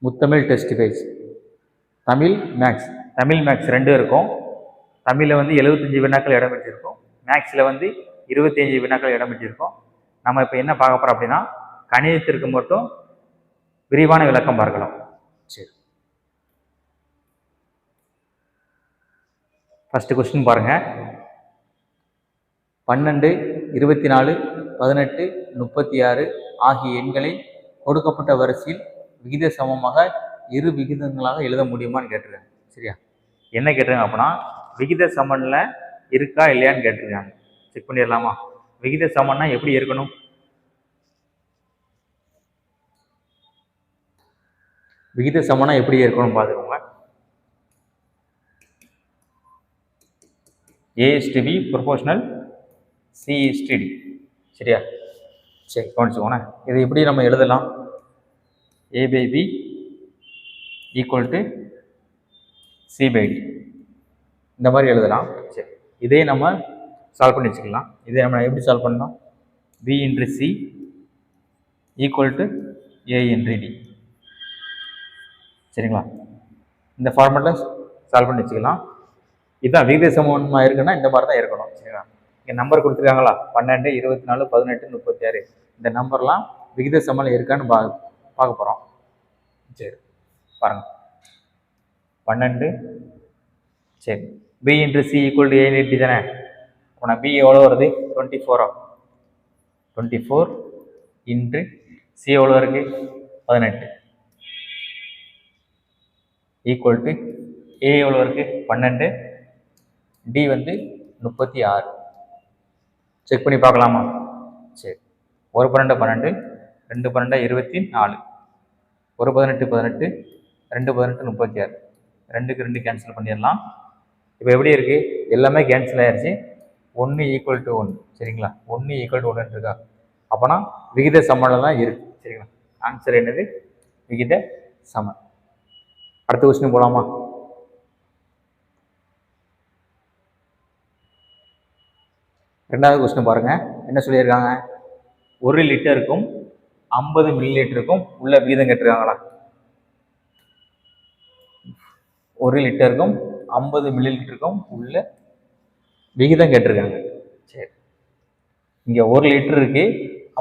முத்தமிழ் test page. Tamil maths ரெண்டும் இருக்கும். தமிழில் வந்து 75 வினாக்கள் இடம் பெற்றிருக்கும். மேக்ஸில் வந்து 25 வினாக்கள் இடம் பெற்றிருக்கும். நம்ம இப்போ என்ன பார்க்க போகிறோம் அப்படின்னா கணிதத்திற்கு மட்டும் விரிவான விளக்கம் பார்க்கலாம். சரி, ஃபர்ஸ்ட் கொஸ்டின் பாருங்க. 12, 24, 18, 36 ஆகிய எண்களை கொடுக்கப்பட்ட வரிசையில் விகித சமமாக இரு விகிதங்களாக எழுத முடியுமான்னு கேட்டிருக்காங்க. சரியா, என்ன கேட்டிருக்காங்க அப்படின்னா விகித சமன்ல இருக்கா இல்லையான்னு கேட்டிருக்காங்க. செக் பண்ணிடலாமா? விகித சமன்னா எப்படி இருக்கணும்? விகித சமனா எப்படி இருக்கணும் பார்த்துக்கோங்க. A is to B proportional, C is to D. சரியா, சரி கவனிச்சுக்கோங்க. இதை எப்படி நம்ம எழுதலாம்? A by B equal to C by D, இந்த மாதிரி எழுதலாம். சரி, இதே நம்ம சால்வ் பண்ணி வச்சுக்கலாம். இதை நம்ம எப்படி சால்வ் பண்ணலாம்? B into C equal to A into D. சரிங்களா, இந்த ஃபார்முலாவில் சால்வ் பண்ணி வச்சுக்கலாம். இதுதான் விகித சமமாக இருக்குன்னா இந்த மாதிரி தான் இருக்கணும். சரிங்களா, இங்கே நம்பர் கொடுத்துருக்காங்களா 12, 24, 18, 36 இந்த நம்பர்லாம் விகித சமம் இருக்கான்னு பார்க்க போகிறோம். சரி பாருங்க, 12 சரி B into C equal to A into D தானே. அப்போ B எவ்வளோ வருது? 24. 24 into C எவ்வளோ இருக்கு? 18 ஈக்குவல் டு A எவ்வளோ இருக்கு? 12, D வந்து 36. செக் பண்ணி பார்க்கலாமா? சரி, 1 12 12, 2 12 24, 1 18 18, 2 18 36, 2க்கு 2 கேன்சல் பண்ணிடலாம். இப்போ எப்படி இருக்கு? எல்லாமே கேன்சல் ஆயிடுச்சு. 1 ஈக்குவல் டு 1. சரிங்களா, 1 ஈக்குவல் டு 1 இருக்கா? அப்போனா விகித சமனில் தான் இருக்கு. சரிங்களா, ஆன்சர் என்னது? விகித சமன். அடுத்த கொஸ்டின் போலாமா? ரெண்டாவது கொஸ்டின் பாருங்க. என்ன சொல்லியிருக்காங்க? 1 லிட்டருக்கும் 50 மில்லி லிட்டருக்கும் உள்ள வீதம் கேட்டிருக்காங்களா? 1 லிட்டருக்கும் 50 மில்லி லிட்டருக்கும் உள்ள விகிதம் கேட்டிருக்காங்க. சரி, இங்க 1 லிட்டர் இருக்கு,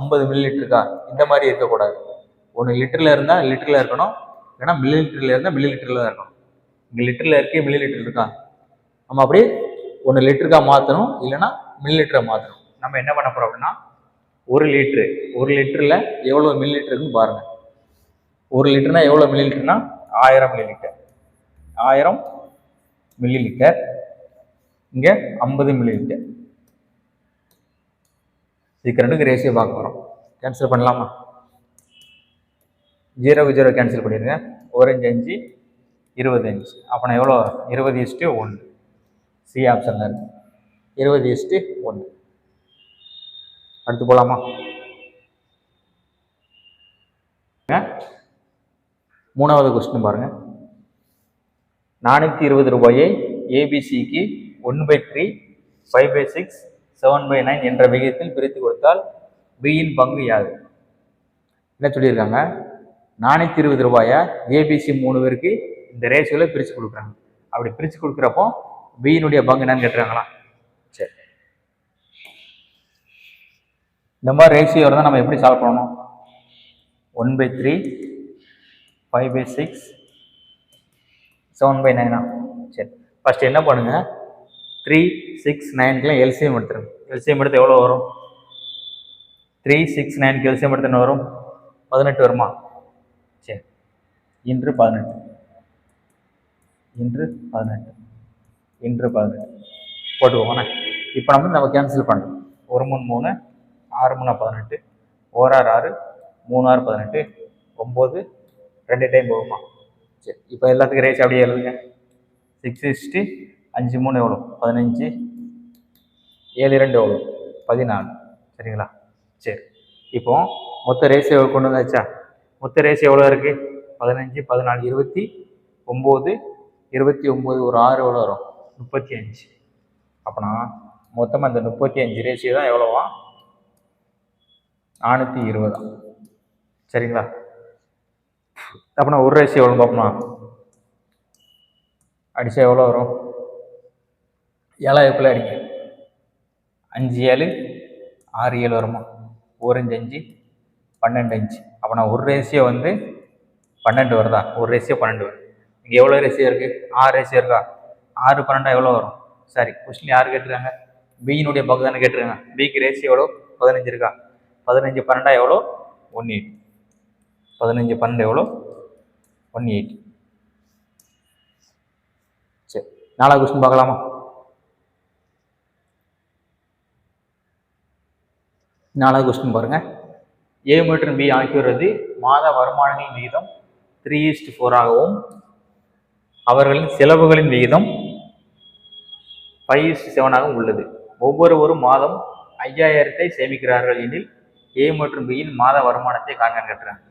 50 மில்லி லிட்டர் இருக்கா? இந்த மாதிரி இருக்கக்கூடாது. 1 லிட்டர்ல இருந்தா லிட்டர்ல இருக்கணும், இல்லைன்னா மில்லி லிட்டர்ல இருந்தா மில்லி லிட்டர்ல தான் இருக்கணும். இங்க லிட்டர்ல இருக்கு, மில்லி லிட்டர் இருக்கா? நம்ம அப்படியே 1 லிட்டருக்கா மாற்றணும், இல்லைன்னா மில்லி லிட்டரை மாற்றணும். நம்ம என்ன பண்ண போறோம் அப்படின்னா 1 லிட்டர்ல எவ்வளோ மில்லி லிட்டர் இருக்குன்னு பாருங்க. 1 லிட்டர்னா எவ்வளோ மில்லி லிட்டர்னா 1000 மில்லி லிட்டர். 1000 மில்லி லிட்டர், இங்க 50 மில்லி லிட்டர். இதுக்கு ரெண்டுக்கு ரேஷியோ பார்க்க போறோம். கேன்சல் பண்ணலாமா? 0 0 கேன்சல் பண்ணிடுங்க. 1 5 25. அப்போ நான் எவ்வளோ? 20:1. சி ஆப்ஷன்ல இருக்கு 20:1. அடுத்து போலாமா? மூணாவது கொஸ்டின் பாருங்க. 420 ரூபாயை ஏபிசிக்கு 1/3, 5/6, 7/9 என்ற விகிதத்தில் பிரித்து கொடுத்தால் பியின் பங்கு யாது? என்ன சொல்லியிருக்காங்க? 420 ரூபாயா ஏபிசி 3 பேருக்கு இந்த ரேஷியோல பிரித்து கொடுக்குறாங்க. அப்படி பிரித்து கொடுக்குறப்போ பியினுடைய பங்கு என்னன்னு கேட்டுறாங்களா? சரி, இந்த மாதிரி ரேஷியோ தான் நம்ம எப்படி சால்வ் பண்ணணும்? 1/3, 5/6, 7/9. சரி, ஃபர்ஸ்ட் என்ன பண்ணுங்க, 3, 6, 9 எல்சிஎம் எடுத்துருங்க. எல்சிஎம் எடுத்து எவ்வளோ வரும்? 3, 6, 9 எல்சிஎம் எடுத்து என்ன வரும்? 18 வருமா? சரி, இன்று 18 போட்டுக்கோங்க. இப்போ நம்ம கேன்சல் பண்ணணும். 1 3 3, 6 3 18, 1 6 6, 3 6 18, 9 2 டைம் போகுமா? சரி, இப்போ எல்லாத்துக்கும் ரேஸ் அப்படியே எழுதுங்க. 6 5 3 எவ்வளோ? 15, 7 2 எவ்வளோ? 14. சரிங்களா, சரி, இப்போ மொத்த ரேஷியோ கொண்டு வந்தாச்சா? மொத்த ரேஷியோ எவ்வளோ இருக்கு? 15 14 29, 29 ஒரு 6 எவ்வளோ வரும்? 35. அப்போனா மொத்தமாக இந்த 35 ரேஷியோ தான் எவ்வளோவா? 420. சரிங்களா, அப்படின்னா ஒரு ரேஷியோ எவ்வளோ பார்ப்போமா? அடிச்சா எவ்வளோ வரும்? 7 அடிங்க. 5 7 6 7 வருமா? 1 5 5 12 5. அப்போ நான் ஒரு ரேஷியோ வந்து 12 வருதா? ஒரு ரேஷியோ 12 வருது. இங்கே எவ்வளோ ரேஷியோ இருக்குது? 6 ரேஷியோ இருக்கா? 6 12 எவ்வளோ வரும்? சரி, கொஸ்டின் யார் கேட்டிருக்காங்க? பியினுடைய பங்கு தானே கேட்டிருக்காங்க. பிக்கு ரேஷியோ எவ்வளோ? 15 இருக்கா? 15 12 எவ்வளோ? 180. 15 12 எவ்வளோ? 180. சரி, 4வது கொஸ்டின் பார்க்கலாமா? 4வது கொஸ்டின் பாருங்க. ஏ மற்றும் பி ஆகியோரது மாத வருமானங்களின் விகிதம் 3:4 ஆகவும் அவர்களின் செலவுகளின் விகிதம் 5:7 உள்ளது. ஒவ்வொருவரும் மாதம் 5000 சேமிக்கிறார்கள் எனில் ஏ மற்றும் பியின் மாத வருமானத்தை காண்க கேட்டுறாங்க.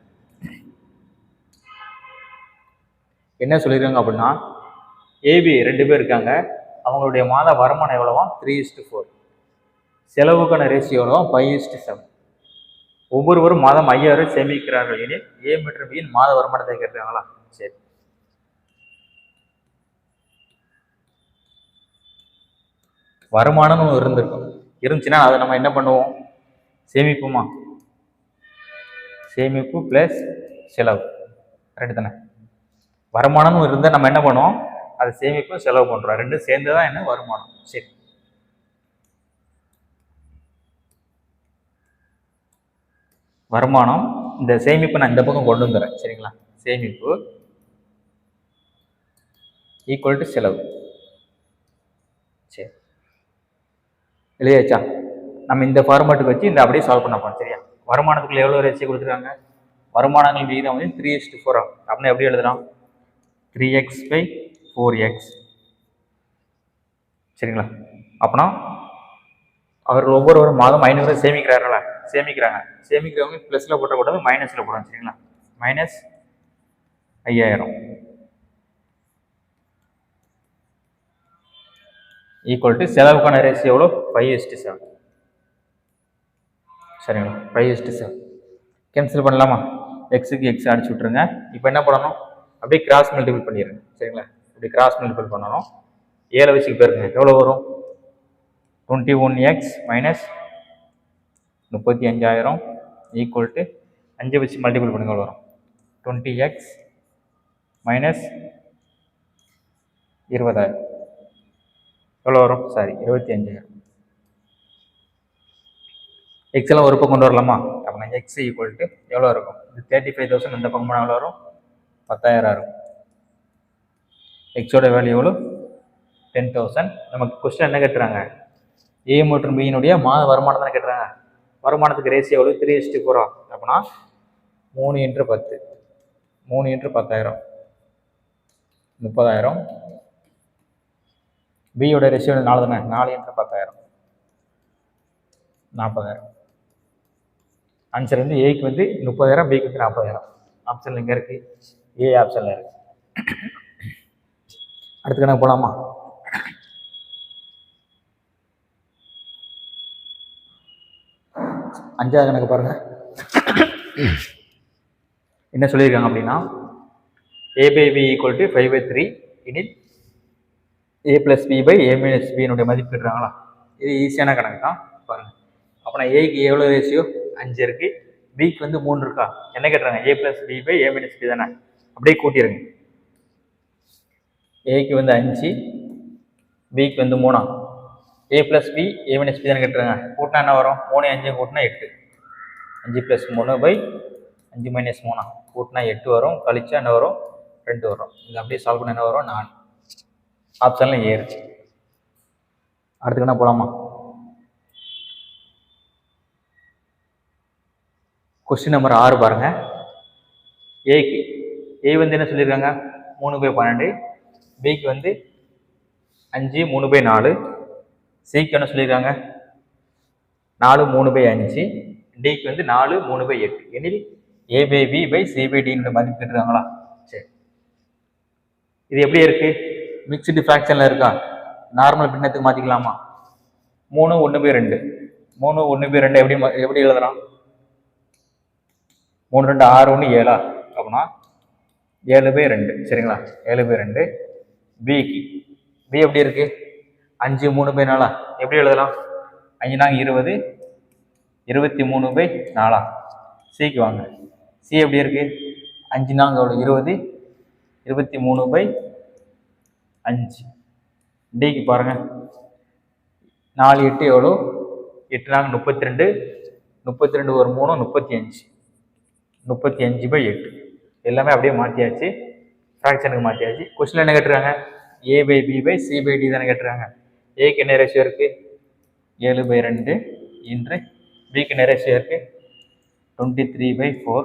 என்ன சொல்லியிருக்காங்க அப்படின்னா, ஏபி 2 பேர் இருக்காங்க. அவங்களுடைய மாத வருமானம் எவ்வளவா? 3:4. செலவுக்கான ரேஷியோ எவ்வளவா? 5:7. ஒவ்வொருவரும் மாதம் 5000 சேமிக்கிறார்கள் எனில் ஏ மற்றும் பியின் மாத வருமானத்தை கேட்டுருக்காங்களா? சரி, வருமானம் இருந்துச்சுன்னா அதை நம்ம என்ன பண்ணுவோம்? சேமிப்புமா? சேமிப்பு பிளஸ் செலவு, ரெண்டு தானே. வருமானமும் இருந்தால் நம்ம என்ன பண்ணுவோம்? அதை சேமிப்பு செலவு பண்றோம், ரெண்டும் சேர்ந்துதான் என்ன வருமானம். சரி, வருமானம் இந்த சேமிப்பு நான் இந்த பக்கம் கொண்டு வந்துடுறேன். சரிங்களா? சேமிப்பு ஈக்குவல் டு செலவு. சரி, இல்லையாச்சா? நம்ம இந்த ஃபார்மேட்டுக்கு வச்சு இந்த அப்படியே சால்வ் பண்ண போறோம். சரியா? வருமானத்துக்குள்ள எவ்வளோ ரேஷியோ கொடுத்துருக்காங்க? வருமானங்கள் விகிதம் வந்து 3:4 அப்படின்னா எப்படி எழுதலாம்? 3x/4x. சரிங்களா? அப்படின்னா அவர்கள் ஒவ்வொரு மாதம் 500 சேமிக்கிறார்களா? சேமிக்கிறவங்க பிளஸ்ல போட்டக்கூடாது, மைனஸ்ல போடணும். சரிங்களா? -5000 ஈக்குவல் டு செலவுக்கான ரேஷியோ எவ்வளோ? 5:7. சரிங்களா? 5:7 கேன்சல் பண்ணலாமா? எக்ஸுக்கு எக்ஸ் அடிச்சு விட்டுருங்க. இப்போ என்ன பண்ணணும்? அப்படியே கிராஸ் மல்டிபிள் பண்ணிடுங்க. சரிங்களா? இப்படி கிராஸ் மல்டிபிள் பண்ணணும். 7 வச்சுக்கு போயிருங்க. எவ்வளோ வரும்? 21x மைனஸ் 35,000 ஈக்குவல் டு 5 வச்சு மல்டிபிள் பண்ணுங்க. எவ்வளோ வரும்? 20x மைனஸ் 20,000 எவ்வளோ வரும்? சாரி, 25,000. எக்ஸ் எல்லாம் ஒரு பக்கம் கொண்டு வரலாமா? அப்படின்னா எக்ஸ் ஈக்குவல் டு எவ்வளோ இருக்கும்? இது 35,000. இந்த பக்கம் போனால் எவ்வளோ வரும்? 10,000 இருக்கும். எக்ஸோட வேல்யூ எவ்வளோ? 10,000. நமக்கு கொஸ்டின் என்ன கேட்டுறாங்க? ஏ மற்றும் பியினுடைய மாத வருமானம் தானே கேட்டுறாங்க. வருமானத்துக்கு ரேஷியோ எவ்வளோ? 3:4 அப்படின்னா 3 × 10, 3 × 10,000 30,000. பியோட ரேஷியோ 4 தானே, 4 × 10,000 40,000. ஆன்சர் வந்து ஏக்கு வந்து 30,000, பிக்கு வந்து 40,000. ஆப்ஷன்ல எங்க இருக்கு? ஏ ஆப்ஷன்ல இருக்கு. அடுத்த கணக்கு போலாமா? அஞ்சாவது கணக்கு பாருங்க. என்ன சொல்லியிருக்காங்க அப்படின்னா, a by b equal to 5/3 எனில் a + b by a - b னுடைய மதிப்பு கேட்குறாங்களா? இது ஈஸியான கணக்கு தான் பாருங்க. அப்படின்னா ஏக்கு எவ்வளோ ரேஷியோ? 5 இருக்கு. பிக்கு வந்து 3 இருக்கா? என்ன கேட்டுறாங்க? a + b by a - b தானே. அப்படியே கூட்டிடுங்க. ஏக்கு வந்து 5, பிக்கு வந்து 3. a + b a - b தானே கேட்டுறாங்க. கூட்டினா என்ன வரும்? 3 5 கூட்டினா 8. 5 + 3 by 5 - 3 கூட்டினா 8 வரும். கழிச்சா என்ன வரும்? 2 வரும். இது அப்படியே சால்வ் பண்ண என்ன வரும்? 4. ஆப்ஷன்ல ஏ இருக்கு. அடுத்து என்ன போலாமா? கொஸ்டின் நம்பர் 6 பாருங்க. ஏக்கு ஏ வந்து என்ன சொல்லியிருக்காங்க? 3/12. பிக்கு வந்து 5 3/4. சிக்கு என்ன சொல்லியிருக்காங்க? 4 3/5. டிக்கு வந்து 4 3/8 எனில் a by b by c by d மதிப்பு கேட்டுருக்காங்களா? சரி, இது எப்படி இருக்கு? மிக்ஸ்டு ஃபிராக்ஷன்ல இருக்கா? நார்மல் பின்னத்துக்கு மாத்திக்கலாமா? 3 1/2. 3 1/2 எப்படி எழுதலாம்? 3 2 6 1 7 அப்படின்னா 7/2 சரிங்களா? 7/2 பிக்கு. பி எப்படி இருக்கு? 5 3/4 எப்படி எழுதலாம்? 5 நாங்க 20, 23/4. சிக்கு வாங்க. சி எப்படி இருக்கு? 5 நாங்க 20, 23/5. டிக்கு பாருங்க, 4 8 எவ்வளோ? 8 நாங்க 32, 32 ஒரு 3 35, 35/8. எல்லாமே அப்படியே மாற்றியாச்சு, ஃப்ராக்ஷனுக்கு மாற்றியாச்சு. கொஸ்டின் என்ன கேட்டுருக்காங்க? A/B/C/D தானே கேட்டுருக்காங்க. ஏக்கு என்ன ரேஷியோ இருக்கு? 7/2 இன்று பிக்கு என்ன ரேஷியோ இருக்கு? 23/4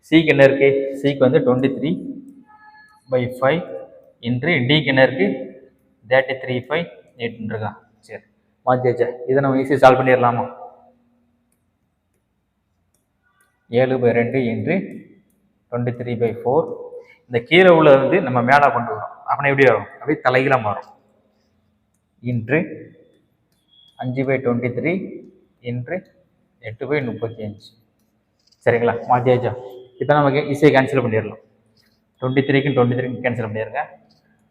சிக்கு என்ன இருக்கு? சிக்கு வந்து 23/5 இன்று டிக்கு என்ன இருக்கு? 33/8 இருக்கா? சரி, மாற்றியாச்சா? இதை நம்ம ஈஸியாக சால்வ் பண்ணிடலாமா? 7/2 இன்று 23/4. இந்த கீழே உள்ள வந்து நம்ம மேலே கொண்டு வரோம். அப்படின்னா எப்படி வரும்? அப்படியே தலைகீழ மாறும். இன்று 5/23 இன்று 8/35. சரிங்களா? மாற்றியாச்சா? இப்போ நமக்கு ஈஸியாக கேன்சல் பண்ணிடலாம். 23க்கும் 23க்கும் கேன்சல் பண்ணிடுங்க.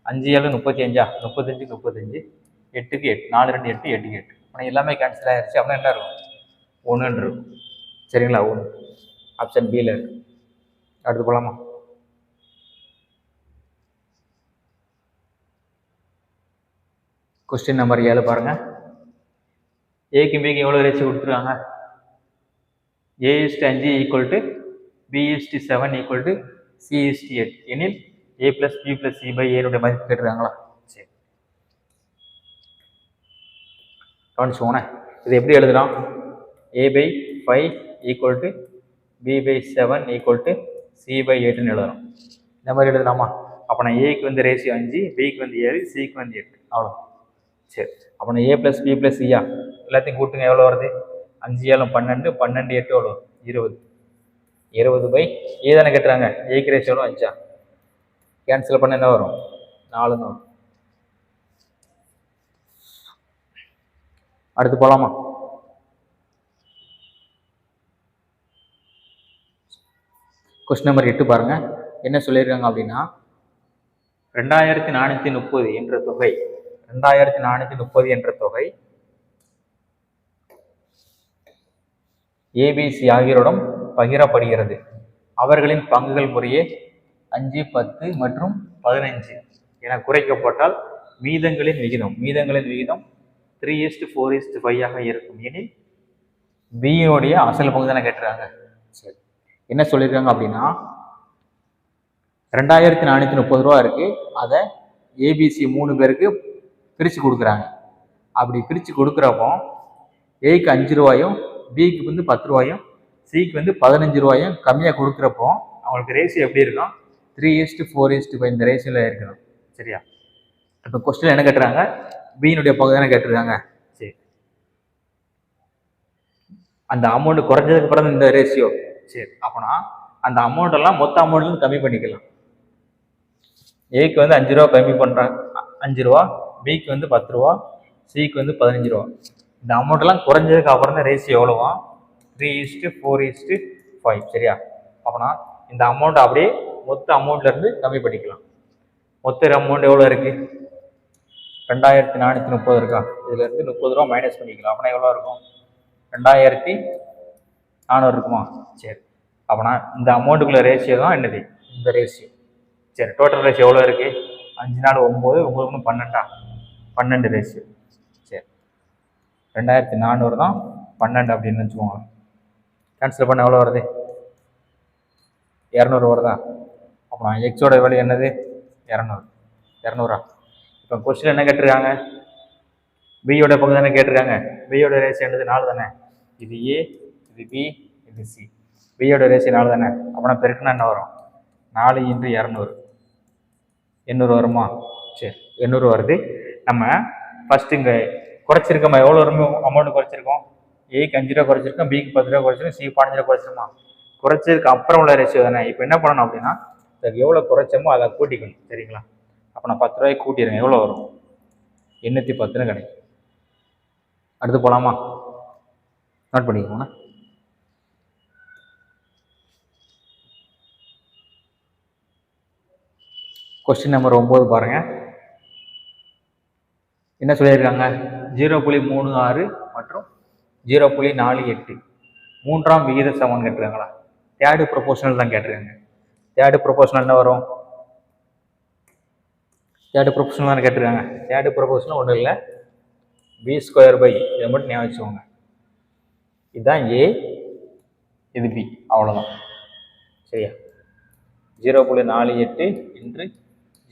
5 7 35 35 35, 8க்கு 8, 4 2 8, 8க்கு 8. ஆனால் எல்லாமே கேன்சல் ஆயிடுச்சு. அப்படின்னா என்ன இருக்கும்? 1 இருக்கும். சரிங்களா? 1 ஆப்ஷன் பியில் இருக்கு. அடுத்து போகலாமா? கொஸ்டின் நம்பர் 7 பாருங்க. ஏக்கு பிக்கு எவ்வளோ ரேஷியோ கொடுத்துருக்காங்க? A/5 equal to B/7 equal to C/8 எனில் A+B+C/A மதிப்பு கேட்டுருக்காங்களா? சரி, கவனிச்சுக்கோங்க. இது எப்படி எழுதலாம்? A/5 equal to B/7 equal to C/8 எழுதலாம். இந்த மாதிரி எழுதலாமா? அப்போ நான் ஏக்கு வந்து ரேஷியோ 5, பிக்கு வந்து 7, சிக்கு வந்து 8. அவ்வளோ. சரி, அப்போ நான் A+B+Cயா எல்லாத்தையும் கூட்டுங்க. எவ்வளோ வருது? 5 7 12, 12 8 எவ்வளோ? 20. 20/ஏ தானே கேட்டுறாங்க. ஏக்கு ரேஷியோ எவ்வளோ? 5. கேன்சல் பண்ண என்ன வரும்? 4 வரும். அடுத்து போகலாமா? கொஸ்டின் நம்பர் 8 பாருங்க. என்ன சொல்லியிருக்காங்க அப்படின்னா, 2430 என்ற தொகை, 2430 என்ற தொகை ஏபிசி ஆகியோரிடம் பகிரப்படுகிறது. அவர்களின் பங்குகள் முறையே 5 10 மற்றும் 15 என குறைக்கப்பட்டால் மீதங்களின் விகிதம் 3:4:5 இருக்கும் எனில் பியினுடைய அசல் பங்கு தானே கேட்டுறாங்க. சரி, என்ன சொல்லியிருக்காங்க அப்படின்னா, 2430 ரூபா இருக்கு. அதை ஏபிசி 3 பேருக்கு பிரித்து கொடுக்குறாங்க. அப்படி பிரித்து கொடுக்குறப்போ ஏக்கு 5 ரூபாயும், பிக்கு வந்து 10 ரூபாயும், சிக்கு வந்து 15 ரூபாயும் கம்மியாக கொடுக்குறப்போ அவங்களுக்கு ரேஷியோ எப்படி இருக்கும்? 3:4:5 இந்த ரேஷியோவில் இருக்கணும். சரியா? இப்போ கொஸ்டின் என்ன கேட்டுறாங்க? பியினுடைய பங்கு தானே கேட்டுருக்காங்க. சரி, அந்த அமௌண்ட் குறைஞ்சதுக்கு அப்புறம் இந்த ரேஷியோ. சரி, அப்போனா அந்த அமௌண்ட் எல்லாம் மொத்த அமௌண்ட்லேருந்து கம்மி பண்ணிக்கலாம். ஏக்கு வந்து 5 ரூபா கம்மி பண்ணுறாங்க, 5 ரூபா, பிக்கு வந்து 10 ரூபா, சிக்கு வந்து 15 ரூபா. இந்த அமௌண்ட்லாம் குறைஞ்சதுக்கு அப்புறம் தான் ரேஷியோ எவ்வளோவா? 3:4:5. சரியா? அப்போனா இந்த அமௌண்ட் அப்படியே மொத்த அமௌண்ட்லேருந்து கம்மி பண்ணிக்கலாம். மொத்த அமௌண்ட் எவ்வளோ இருக்கு? 2430 இருக்கா? இதுலேருந்து 30 ரூபா மைனஸ் பண்ணிக்கலாம். அப்படின்னா எவ்வளோ இருக்கும்? 2400 இருக்குமா? சரி, அப்போனா இந்த அமௌண்ட்டுக்குள்ள ரேஷியோ தான் என்னது? இந்த ரேஷியோ. சரி, டோட்டல் ரேஷியோ எவ்வளோ இருக்கு? 5 4 9, 9 12 12 ரேஷியோ. சரி, 2400 தான் 12 அப்படின்னு வச்சுக்கோங்க. கேன்சல் பண்ண எவ்வளோ வருது? 200 வருதா? அப்போ எக்ஸோட வேல்யூ என்னது? 200. 200. இப்போ கொஸ்டின் என்ன கேட்டிருக்காங்க? பியோட பங்கு தானே கேட்டிருக்காங்க. பியோட ரேஷியோ என்னது? 4 தானே. இது ஏ, இது பி, இது சி. பியோட ரேஷியோ 4 தானே. அப்போனா பெருக்குனா என்ன வரும்? 4 × 200. 800 வருமா? சரி, 800 வருது. நம்ம ஃபர்ஸ்ட் இங்கே குறைச்சிருக்கோமா? எவ்வளோ அமௌண்ட் குறைச்சிருக்கோம்? ஏக்கு 5 ரூபா குறைச்சிருக்கோம், பிக்கு 10 ரூபா குறைச்சிருக்கோம், சிக்கு 15 ரூபா குறைச்சிருமா? குறைச்சதுக்கு அப்புறம் உள்ள ரேஷியோ தானே. இப்போ என்ன பண்ணணும் அப்படின்னா, எவ்வளோ குறைச்சோமோ அதை கூட்டிக்கணும். சரிங்களா? அப்போ நான் 10 ரூபாய்க்கு கூட்டிடுறேன். எவ்வளோ வரும்? 810 கிடைக்கும். அடுத்து போகலாமா? நோட் பண்ணிக்கோங்க. கொஸ்டின் நம்பர் 9 பாருங்க. என்ன சொல்லியிருக்காங்க? 0.36 மற்றும் 0.48 மூன்றாம் விகித சமன் கேட்டிருக்காங்களா? தேர்டு ப்ரொபோஷனல் தான் கேட்டிருக்காங்க. தேர்டு ப்ரொபோஷனல் என்ன வரும்? தேர்டு ப்ரொபோஷனல் தான் கேட்டிருக்காங்க. தேர்டு ப்ரொபோஷனல் ஒன்றும் இல்லை, b² இதை மட்டும் ஞாபகம் வச்சுக்கோங்க. இதுதான் ஏ, இது பி, அவ்வளோதான். சரியா? 0.48 இன்று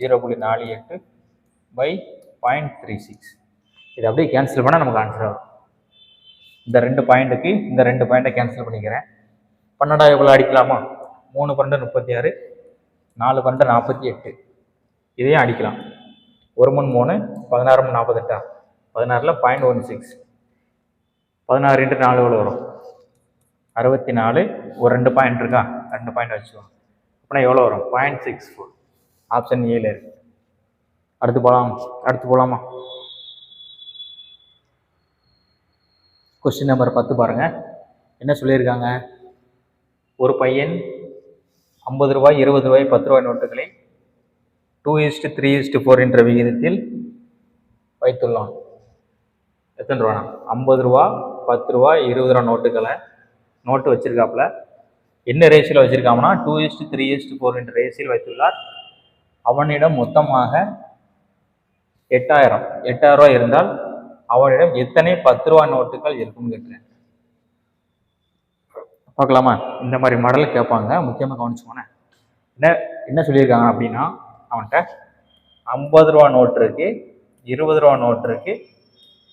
0.48 by 0.36. இது அப்படியே கேன்சல் பண்ணால் நமக்கு ஆன்சர் வரும். இந்த 2 பாயிண்ட்டுக்கு இந்த 2 பாயிண்ட்டை கேன்சல் பண்ணிக்கிறேன். 12 எவ்வளோ அடிக்கலாமா? 3 12 36, 4 12 48. இதையும் அடிக்கலாம். 1 3 3 16 48. 16ல் 0.16. 16 × 4 எவ்வளோ வரும்? 64. ஒரு 2 பாயிண்ட் இருக்கா? 2 பாயிண்ட் வச்சுக்கோங்க. அப்படின்னா எவ்வளோ வரும்? 0.64. ஆப்ஷன் ஏல இருக்கு. அடுத்து போகலாமா? கொஸ்டின் நம்பர் 10 பாருங்க. என்ன சொல்லியிருக்காங்க? ஒரு பையன் 50 ரூபாய் 20 ரூபாய் 10 ரூபாய் நோட்டுகளை 2:3:4 என்ற விகிதத்தில் வைத்துள்ளான். எத்தனை ரூபானா? 50 ரூபா 10 ரூபா 20 ரூபா நோட்டு வச்சிருக்காப்புல. என்ன ரேஷியோவில் வச்சிருக்காங்கன்னா 2:3:4 என்ற ரேஷியோவில் வைத்துள்ளார். அவனிடம் மொத்தமாக 8000 ரூபாய் இருந்தால் அவனிடம் எத்தனை 10 ரூபா நோட்டுகள் இருக்கும்னு கேட்கிறேன். பார்க்கலாமா? இந்த மாதிரி மாடல் கேட்பாங்க, முக்கியமாக கவனிச்சுக்கோங்க. என்ன சொல்லியிருக்காங்க அப்படின்னா, அவன்கிட்ட 50 ரூபா நோட்டு இருக்கு, 20 ரூபா நோட்டு இருக்கு,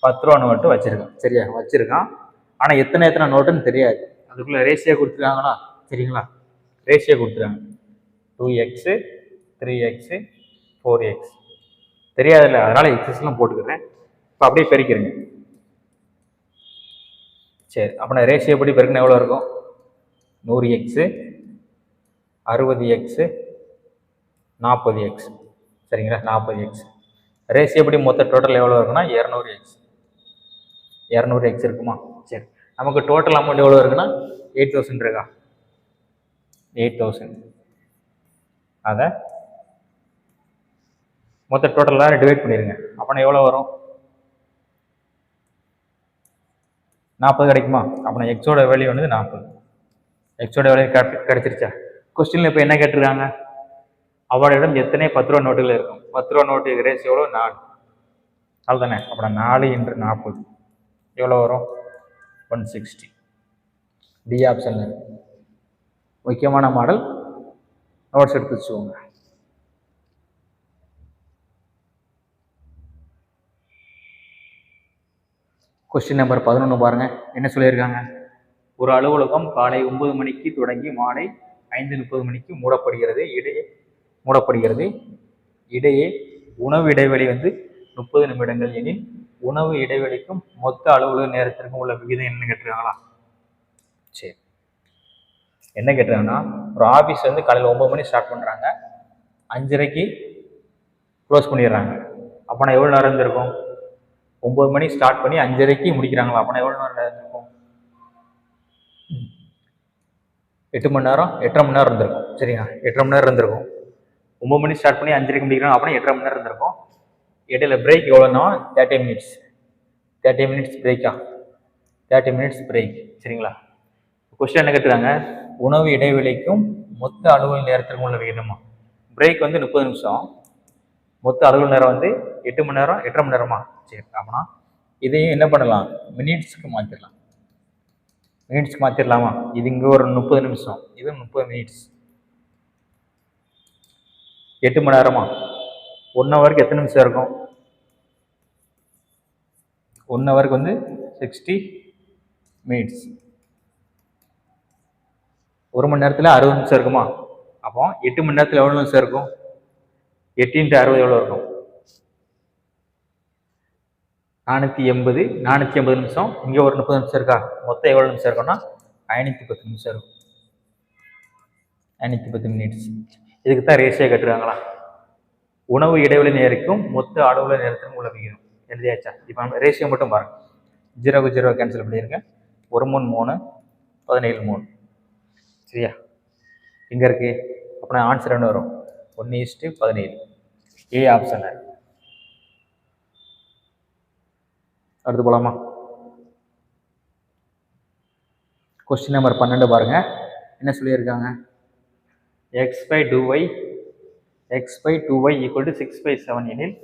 10 ரூபா நோட்டு வச்சிருக்கான். சரியா? வச்சிருக்கான். ஆனால் எத்தனை நோட்டுன்னு தெரியாது. அதுக்குள்ள ரேஷியோ கொடுத்துருக்காங்களா? சரிங்களா? ரேஷியோ கொடுத்துருக்காங்க. 2x 3x 4x தெரியாதுல்ல, அதனால எக்ஸஸ்லாம் போட்டுக்கிறேன். இப்போ அப்படியே பெருக்கிறேங்க. சரி, அப்போ நான் ரேஷியோ எப்படி பெருக்கினா எவ்வளோ இருக்கும்? 100x 60x 40x. சரிங்களா? 40x. ரேஷியோ எப்படி மொத்த டோட்டல் எவ்வளோ இருக்குன்னா 200x இருக்குமா? சரி, நமக்கு டோட்டல் அமௌண்ட் எவ்வளோ இருக்குன்னா 8000 இருக்கா? 8000. அதை மொத்த டோட்டலாக டிவைட் பண்ணிடுங்க. அப்போனா எவ்வளோ வரும்? 40 கிடைக்குமா? அப்போ எக்ஸோட வேல்யூ வந்து 40. எக்ஸோட வேல்யூ கிடைச்சிருச்சா? கொஸ்டின்ல இப்போ என்ன கேட்டிருக்காங்க? அவரிடம் எத்தனை 10 ரூபா நோட்டுகள் இருக்கும்? 10 ரூபா நோட்டு ரேஸ் எவ்வளோ? 4. அதுதானே? அப்போ 4 × 40 எவ்வளோ வரும்? 160. டி ஆப்ஷன் முக்கியமான மாடல், நோட்ஸ் எடுத்து வச்சுக்கோங்க. கொஸ்டின் நம்பர் 11 பாருங்க. என்ன சொல்லியிருக்காங்க? ஒரு அலுவலகம் காலை 9 மணிக்கு தொடங்கி மாலை 5:30 மணிக்கு மூடப்படுகிறது. இடையே உணவு இடைவெளி வந்து 30 நிமிடங்கள் எனில் உணவு இடைவெளிக்கும் மொத்த அலுவலக நேரத்திற்கும் உள்ள விகிதம் என்ன கேட்டிருக்காங்களா? சரி, என்ன கேட்டிருக்காங்கன்னா, ஒரு ஆஃபீஸ் வந்து காலையில் 9 மணி ஸ்டார்ட் பண்ணுறாங்க, 5:30க்கு க்ளோஸ் பண்ணிடுறாங்க. அப்போனா எவ்வளோ நேரம் இருந்திருக்கும்? 9 மணி ஸ்டார்ட் பண்ணி 5:30க்கு முடிக்கிறாங்களா? அப்போனா எவ்வளோ நேரம் இருந்திருக்கும்? 8 மணி நேரம் 8.5 மணி நேரம் இருந்திருக்கும். சரிங்களா? 8.5 மணி நேரம் இருந்திருக்கும். 9 மணி ஸ்டார்ட் பண்ணி 5:30க்கு முடிக்கிறாங்க, அப்படின்னா 8.5 மணி நேரம் இருந்திருக்கும். இடையில பிரேக் எவ்வளோன்னா 30 மினிட்ஸ். 30 மினிட்ஸ் பிரேக்கா? 30 மினிட்ஸ் பிரேக். சரிங்களா? கொஸ்டின் என்ன கேட்டுருக்காங்க? உணவு இடைவெளிக்கும் மொத்த அலுவல் நேரத்திற்கும் உள்ள விகிதமா? பிரேக் வந்து 30 நிமிஷம், மொத்த அலுவல் நேரம் வந்து 8 மணி நேரம் 8.5 மணி நேரமா? சரி, அப்படின்னா இதையும் என்ன பண்ணலாம்? மினிட்ஸ்க்கு மாற்றிடலாமா? இது இங்கே ஒரு 30 நிமிஷம், இது 30 மினிட்ஸ். 8 மணி நேரமா? 1 ஹவருக்கு எத்தனை நிமிஷம் இருக்கும்? 1 ஹவருக்கு வந்து 60 மினிட்ஸ். 1 மணி நேரத்தில் 60 நிமிஷம் இருக்குமா? அப்போ 8 மணி நேரத்தில் எவ்வளோ நிமிஷம் இருக்கும்? 8 × 60 எவ்வளோ இருக்கும்? 480 நிமிஷம். இங்கே ஒரு 30 நிமிஷம் இருக்கா? மொத்தம் எவ்வளோ நிமிஷம் இருக்கும்னா 510 நிமிஷம் இருக்கும். 510 மினிட்ஸ். இதுக்கு தான் ரேஷியோ கேட்டுருக்காங்களா? உணவு இடைவெளி நேரத்துக்கும் மொத்த அலுவலக நேரத்திற்கும் உள்ள விகிதம் எழுதியாச்சா? இப்போ நம்ம ரேஷியோ மட்டும் பாருங்க. 0 க்கு 0 கேன்சல் பண்ணிடுங்க. 1 3 3 17 3. சரியா? எங்கே இருக்கு? அப்படின்னா ஆன்சர் என்ன வரும்? 1:17. A option. அடுத்து போலாமா? கொஸ்டின் நம்பர் 12 பாருங்க. என்ன சொல்லியிருக்காங்க? x/2y equal to 6/7 எனில்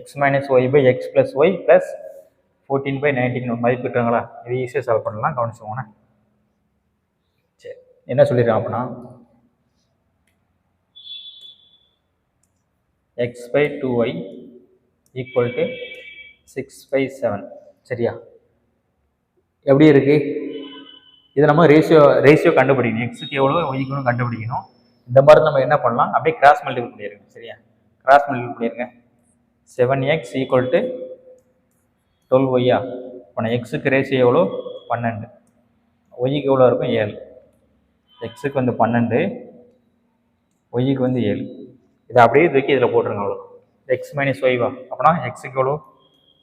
x minus y by x plus y plus 14/19 மதிப்பிட்டுறாங்களா? இது ஈஸியாக சால்வ் பண்ணலாம், கவனிச்சுக்கோங்க. சரி, என்ன சொல்லியிருக்காங்க அப்படின்னா x/2y equal to 6/7. சரியா? எப்படி இருக்கு? இது நம்ம ரேஷியோ கண்டுபிடிக்கணும். எக்ஸுக்கு எவ்வளோ ஒய்க்கு கண்டுபிடிக்கணும். இந்த மாதிரி நம்ம என்ன பண்ணலாம், அப்படியே கிராஸ் மல்டிபிள் பண்ணிடுங்க. சரியா? கிராஸ் மல்டிபிள் பண்ணிடுங்க. 7x equal to 12y. இப்போ நான் எக்ஸுக்கு ரேஷியோ எவ்வளோ? 12. ஒய்க்கு எவ்வளோ இருக்கும்? 7. எக்ஸுக்கு வந்து 12, ஒய்க்கு வந்து 7. இதை அப்படியே தூக்கி இதில் போட்டுருங்க. அவ்வளோ எக்ஸ் மைனஸ் ஒய்வா? அப்படின்னா எக்ஸுக்கு எவ்வளோ?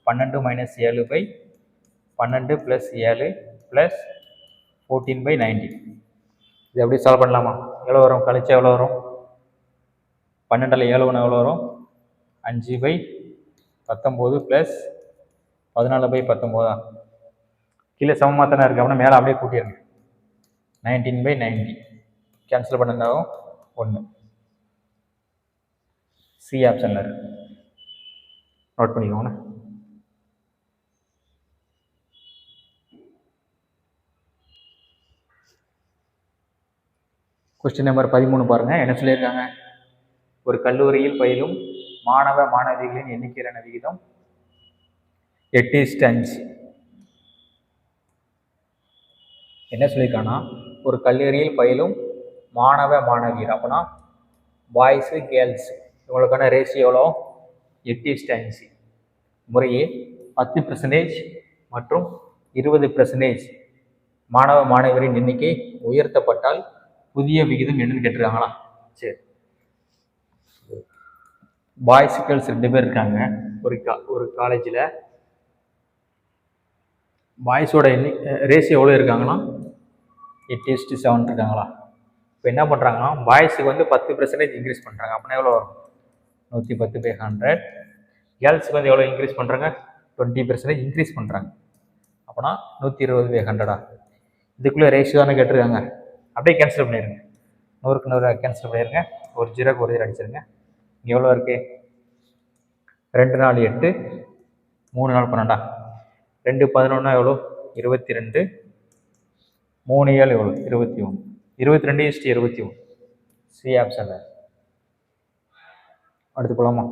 12 மைனஸ் 7/12 ப்ளஸ் 7 ப்ளஸ் 14/19. இது எப்படி சால்வ் பண்ணலாமா? எவ்வளோ வரும்? கழிச்சா எவ்வளோ வரும்? 12ல் 7 எவ்வளோ வரும்? 5/19 ப்ளஸ் 14/19. கீழே சமமாக தானே இருக்குது. அப்படின்னா மேலே அப்படியே கூட்டிடுங்க. 19/90 கேன்சல் பண்ணாலும் 1. சி ஆப்ஷன்ல இருக்கு. நோட் பண்ணிக்கோங்க. கொஸ்டின் நம்பர் 13 பாருங்க. என்ன சொல்லியிருக்காங்க? ஒரு கல்லூரியில் பயிலும் மாணவ மாணவிகளின் எண்ணிக்கையிலான விகிதம் 8:5. என்ன சொல்லியிருக்காங்கன்னா, ஒரு கல்லூரியில் பயிலும் மாணவ மாணவியர், அப்படின்னா பாய்ஸு கேர்ள்ஸ், இவங்களுக்கான ரேஷியோ எவ்வளோ? 8:5. முறையே 10% மற்றும் 20% மாணவ மாணவியரின் எண்ணிக்கை உயர்த்தப்பட்டால் புதிய விகிதம் என்னன்னு கேட்டிருக்காங்களா? சரி, பாய்ஸ் கேர்ள்ஸ் 2 பேர் இருக்காங்க ஒரு காலேஜில். பாய்ஸோட ரேஷியோ எவ்வளோ இருக்காங்கன்னா 8:7 இருக்காங்களா? இப்போ என்ன பண்ணுறாங்கன்னா, பாய்ஸுக்கு வந்து 10% இன்க்ரீஸ் பண்ணுறாங்க. அப்படின்னா எவ்வளோ வரும்? 110/100. கேர்ள்ஸுக்கு வந்து எவ்வளோ இன்க்ரீஸ் பண்ணுறாங்க? 20% இன்க்ரீஸ் பண்ணுறாங்க. அப்படின்னா 120/100. இதுக்குள்ளே ரேஷியோ தானே கேட்டிருக்காங்க. அப்படியே கேன்சல் பண்ணிடுங்க. 100க்கு 100 கேன்சல் பண்ணிடுங்க. ஒரு 0க்கு ஒரு 0 அடிச்சிருங்க. இங்கே எவ்வளோ இருக்குது? 2 4 8, 3 4 12. 2 11 எவ்வளோ? 22. 3 7 எவ்வளோ? 21. 22:21. C option. அடுத்து போலாமா?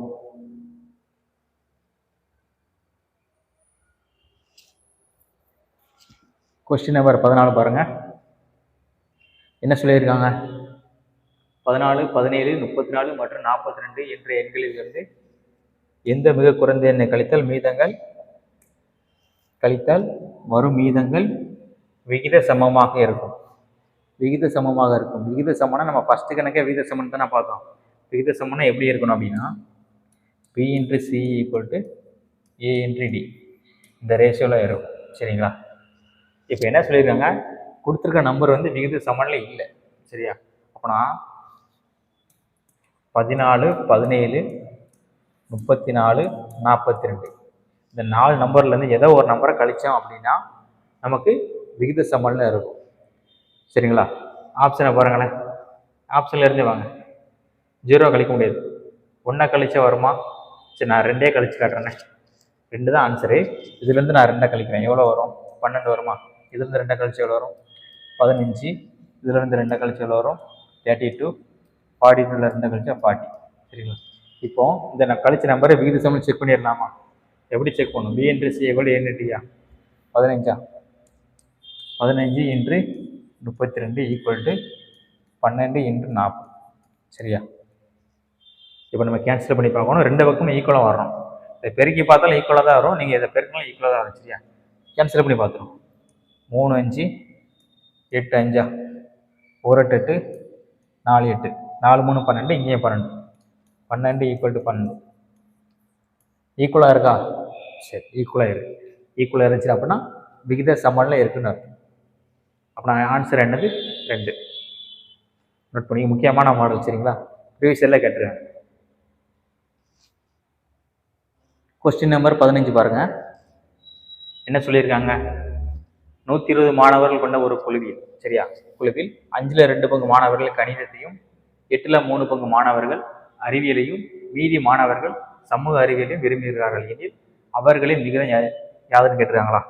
கொஸ்டின் நம்பர் 14 பாருங்க. என்ன சொல்லியிருக்காங்க? 14, 17, 34 மற்றும் 42 என்ற எண்களில் இருந்து எந்த மிக குறைந்த எண்ணை கழித்தால் வரும் மீதங்கள் விகித சமமாக இருக்கும். விகித சமமாக இருக்கும். விகித சமம்னா நம்ம ஃபர்ஸ்ட் கணக்கே விகித சமன் தானே பார்த்தோம். விகித சமம்னா எப்படி இருக்கணும் அப்படின்னா, b into c equal to a into d, இந்த ரேஷியோவில் இருக்கும். சரிங்களா? இப்போ என்ன சொல்லியிருக்காங்க, கொடுத்துருக்க நம்பர் வந்து விகித சமன்ல இல்லை. சரியா? அப்போனா 14, 17, 34, 42 இந்த 4 நம்பர்லேருந்து ஏதோ ஒரு நம்பரை கழிச்சோம் அப்படின்னா நமக்கு விகித சமன்ல இருக்கும். சரிங்களா? ஆப்ஷனை பாருங்களேன். ஆப்ஷன்ல இருந்தே வாங்க. 0 கழிக்க முடியாது. 1 கழிச்சா வருமா? சரி, நான் 2 கழிச்சு காட்டுறேன்னே. 2 தான் ஆன்சரு. இதுலேருந்து நான் 2 கழிக்கிறேன். எவ்வளோ வரும்? 12 வருமா? இதுலேருந்து 2 கழிச்சு எவ்வளோ வரும்? 15. இதுலேருந்து 2 கழிச்சு எவ்வளோ வரும்? 32. 42ல் 2 கழிச்சா 40. சரிங்களா? இப்போ இந்த நான் கழிச்ச நம்பரை விகித சமன் செக் பண்ணிடலாமா? எப்படி செக் பண்ணணும்? பி இன்ட்ரு சி எவ்வளோ ஏன்னுட்டியா? 15. 15 இன்ட்ரு 32 ஈக்குவல் டு 12 இன்ட்ரு 40. சரியா? இப்போ நம்ம கேன்சல் பண்ணி பார்க்கணும். 2 பக்கமும் ஈக்குவலாக வரணும். இதை பெருக்கி பார்த்தாலும் ஈக்குவலாக தான் வரும். நீங்கள் இதை பெருக்கினாலும் ஈக்குவலாக தான் வரும். சரியா? கேன்சல் பண்ணி பார்த்துருவோம். 3 5 8 5 1 8 8 4 8 4 3 12. இங்கேயும் 12. 12 ஈக்குவல் டு 12. ஈக்குவலாக இருக்கா? சரி, ஈக்குவலாக இருக்கு. ஈக்குவலாக இருந்துச்சு அப்படின்னா விகித சமன்ல இருக்குன்னு அர்த்தம். அப்போ நான் ஆன்சர் என்னது? 2. நோட் பண்ணி முக்கியமான மாடல். சரிங்களா? ப்ரீவியஸ் எல்லாம் கேட்டுருக்காங்க. கொஸ்டின் நம்பர் 15 பாருங்க. என்ன சொல்லியிருக்காங்க? 120 மாணவர்கள் கொண்ட ஒரு குழுவில், சரியா, குழுவில் 5ல் 2 பங்கு மாணவர்கள் கணிதத்தையும், 8ல் 3 பங்கு மாணவர்கள் அறிவியலையும், மீதி மாணவர்கள் சமூக அறிவியலையும் விரும்புகிறார்கள் எனில் அவர்களின் விகிதம் யாதுன்னு கேட்டிருக்காங்களா?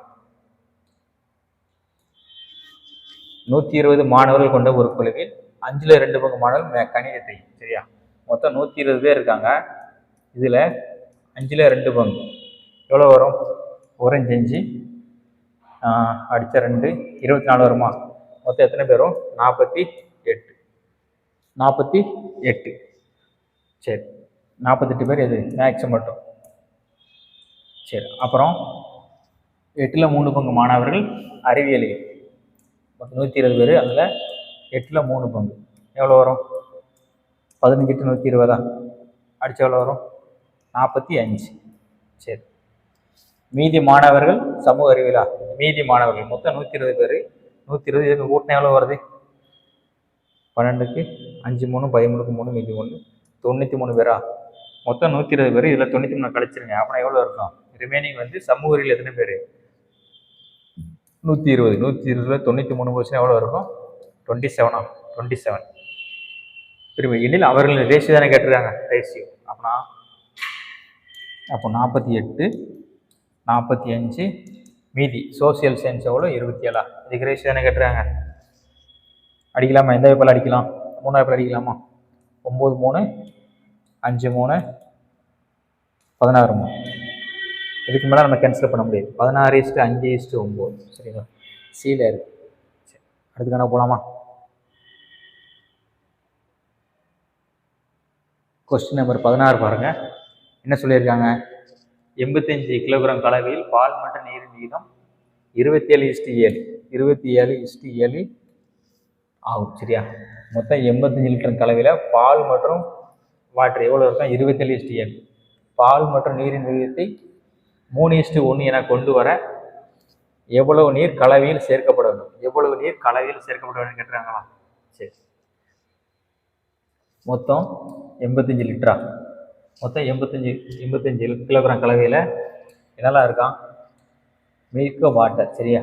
120 மாணவர்கள் கொண்ட ஒரு குழுவில் 5ல் 2 பங்கு மாணவர்கள் கணிதத்தையும், சரியா, மொத்தம் 120 பேர் இருக்காங்க. இதுல 5ல் 2 பங்கு எவ்வளோ வரும்? 1 அடிச்ச 2 24 வருமா? மொத்தம் எத்தனை பேரும்? 48. சரி, 48 பேர் எது மேக்ஸ் மட்டும். சரி, அப்புறம் 8ல் 3 பங்கு மாணவர்கள் அறிவியலையும், மொத்தம் 120 பேர். அதில் 8ல் 3 பங்கு எவ்வளோ வரும்? 15 120 அடிச்சு எவ்வளோ வரும்? 45. சரி, மீதி மாணவர்கள் சமூக அறிவியலா? மீதி மாணவர்கள் மொத்தம் 120 பேர். 120 கூட்டினா எவ்வளோ வருது? 12க்கு 5 3 13க்கு 3 மீதி 1 93 பேரா? மொத்தம் 120 பேர். இதில் 93 கழிச்சிருங்க. அப்புறம் எவ்வளோ இருக்கும்? ரிமைனிங் வந்து சமூக அறிவியல் எத்தனை பேர்? 120. 120ல் 93% எவ்வளோ இருக்கும்? 27. திரும்ப எண்ணில் அவர்கள் ரேஷியோ தானே கேட்டிருக்காங்க, ரேஷியோ. அப்போ 48, 45, மீதி சோசியல் சயின்ஸ் எவ்வளோ? 27. இதுக்கு ரேஷியோ தானே கேட்டுறாங்க. அடிக்கலாமா? எந்த வாய்ப்பால் அடிக்கலாம்? 3 வாய்ப்பால் அடிக்கலாமா? 9 3 5 3 16 3. இதுக்கு மேலே நம்ம கேன்சல் பண்ண முடியாது. 16:5:9. சரிங்களா? சீல இருக்கு. சரி, அடுத்துக்கான போகலாமா? கொஸ்டின் நம்பர் 16 பாருங்க. என்ன சொல்லியிருக்காங்க? 85 கிலோகிராம் கலவையில் பால் மற்றும் நீரின் விகிதம் 27:7. 27:7 ஆகும், சரியா? மொத்தம் 85 லிட்டர் கலவையில் பால் மற்றும் வாட்டர் எவ்வளோ இருக்கும்? 27:7. பால் மற்றும் நீரின் விகிதத்தை 3:1 என கொண்டு வர எவ்வளவு நீர் கலவையில் சேர்க்கப்பட வேண்டும்? எவ்வளவு நீர் கலவையில் சேர்க்கப்பட வேண்டும் கேட்டுறாங்களா? சரி, மொத்தம் 85 லிட்டரா? மொத்தம் 85 கிலோகிராம் கலவையில் என்னெல்லாம் இருக்கான்? மில்க் வாட்டர், சரியா?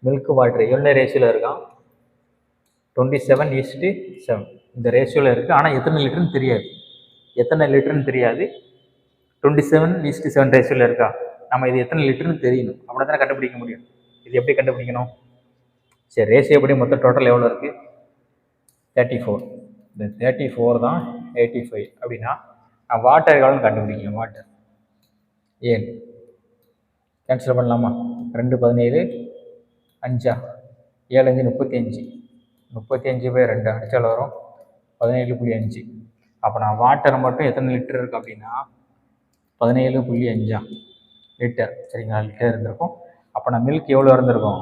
மில்க் வாட்டர் என்ன ரேஷியோவில் இருக்கான்? 27:7 இந்த ரேஷியோவில் இருக்குது. ஆனால் எத்தனை லிட்டர்னு தெரியாது. 27:7 ரேஷியோவில் இருக்கா? நம்ம இது எத்தனை லிட்டர்னு தெரியணும். அப்படி தானே கண்டுபிடிக்க முடியும். இது எப்படி கண்டுபிடிக்கணும்? சரி, ரேஷியோ எப்படி? மொத்தம் டோட்டல் எவ்வளோ இருக்குது? 34. இந்த 34 தான் 85. அப்படின்னா நான் வாட்டர் எவ்வளோன்னு கண்டுபிடிக்கணும். வாட்டர் ஏன் கேன்சல் பண்ணலாமா? 2 17 5 7 5 35. 35/2 அடிச்சால் வரும் 17.5. அப்போ நான் வாட்டர் மட்டும் எத்தனை லிட்டர் இருக்குது அப்படின்னா 17.5 லிட்டர், சரிங்களா? லிட்டர் இருந்திருக்கும். அப்போ நான் மில்க் எவ்வளோ இருந்திருக்கும்?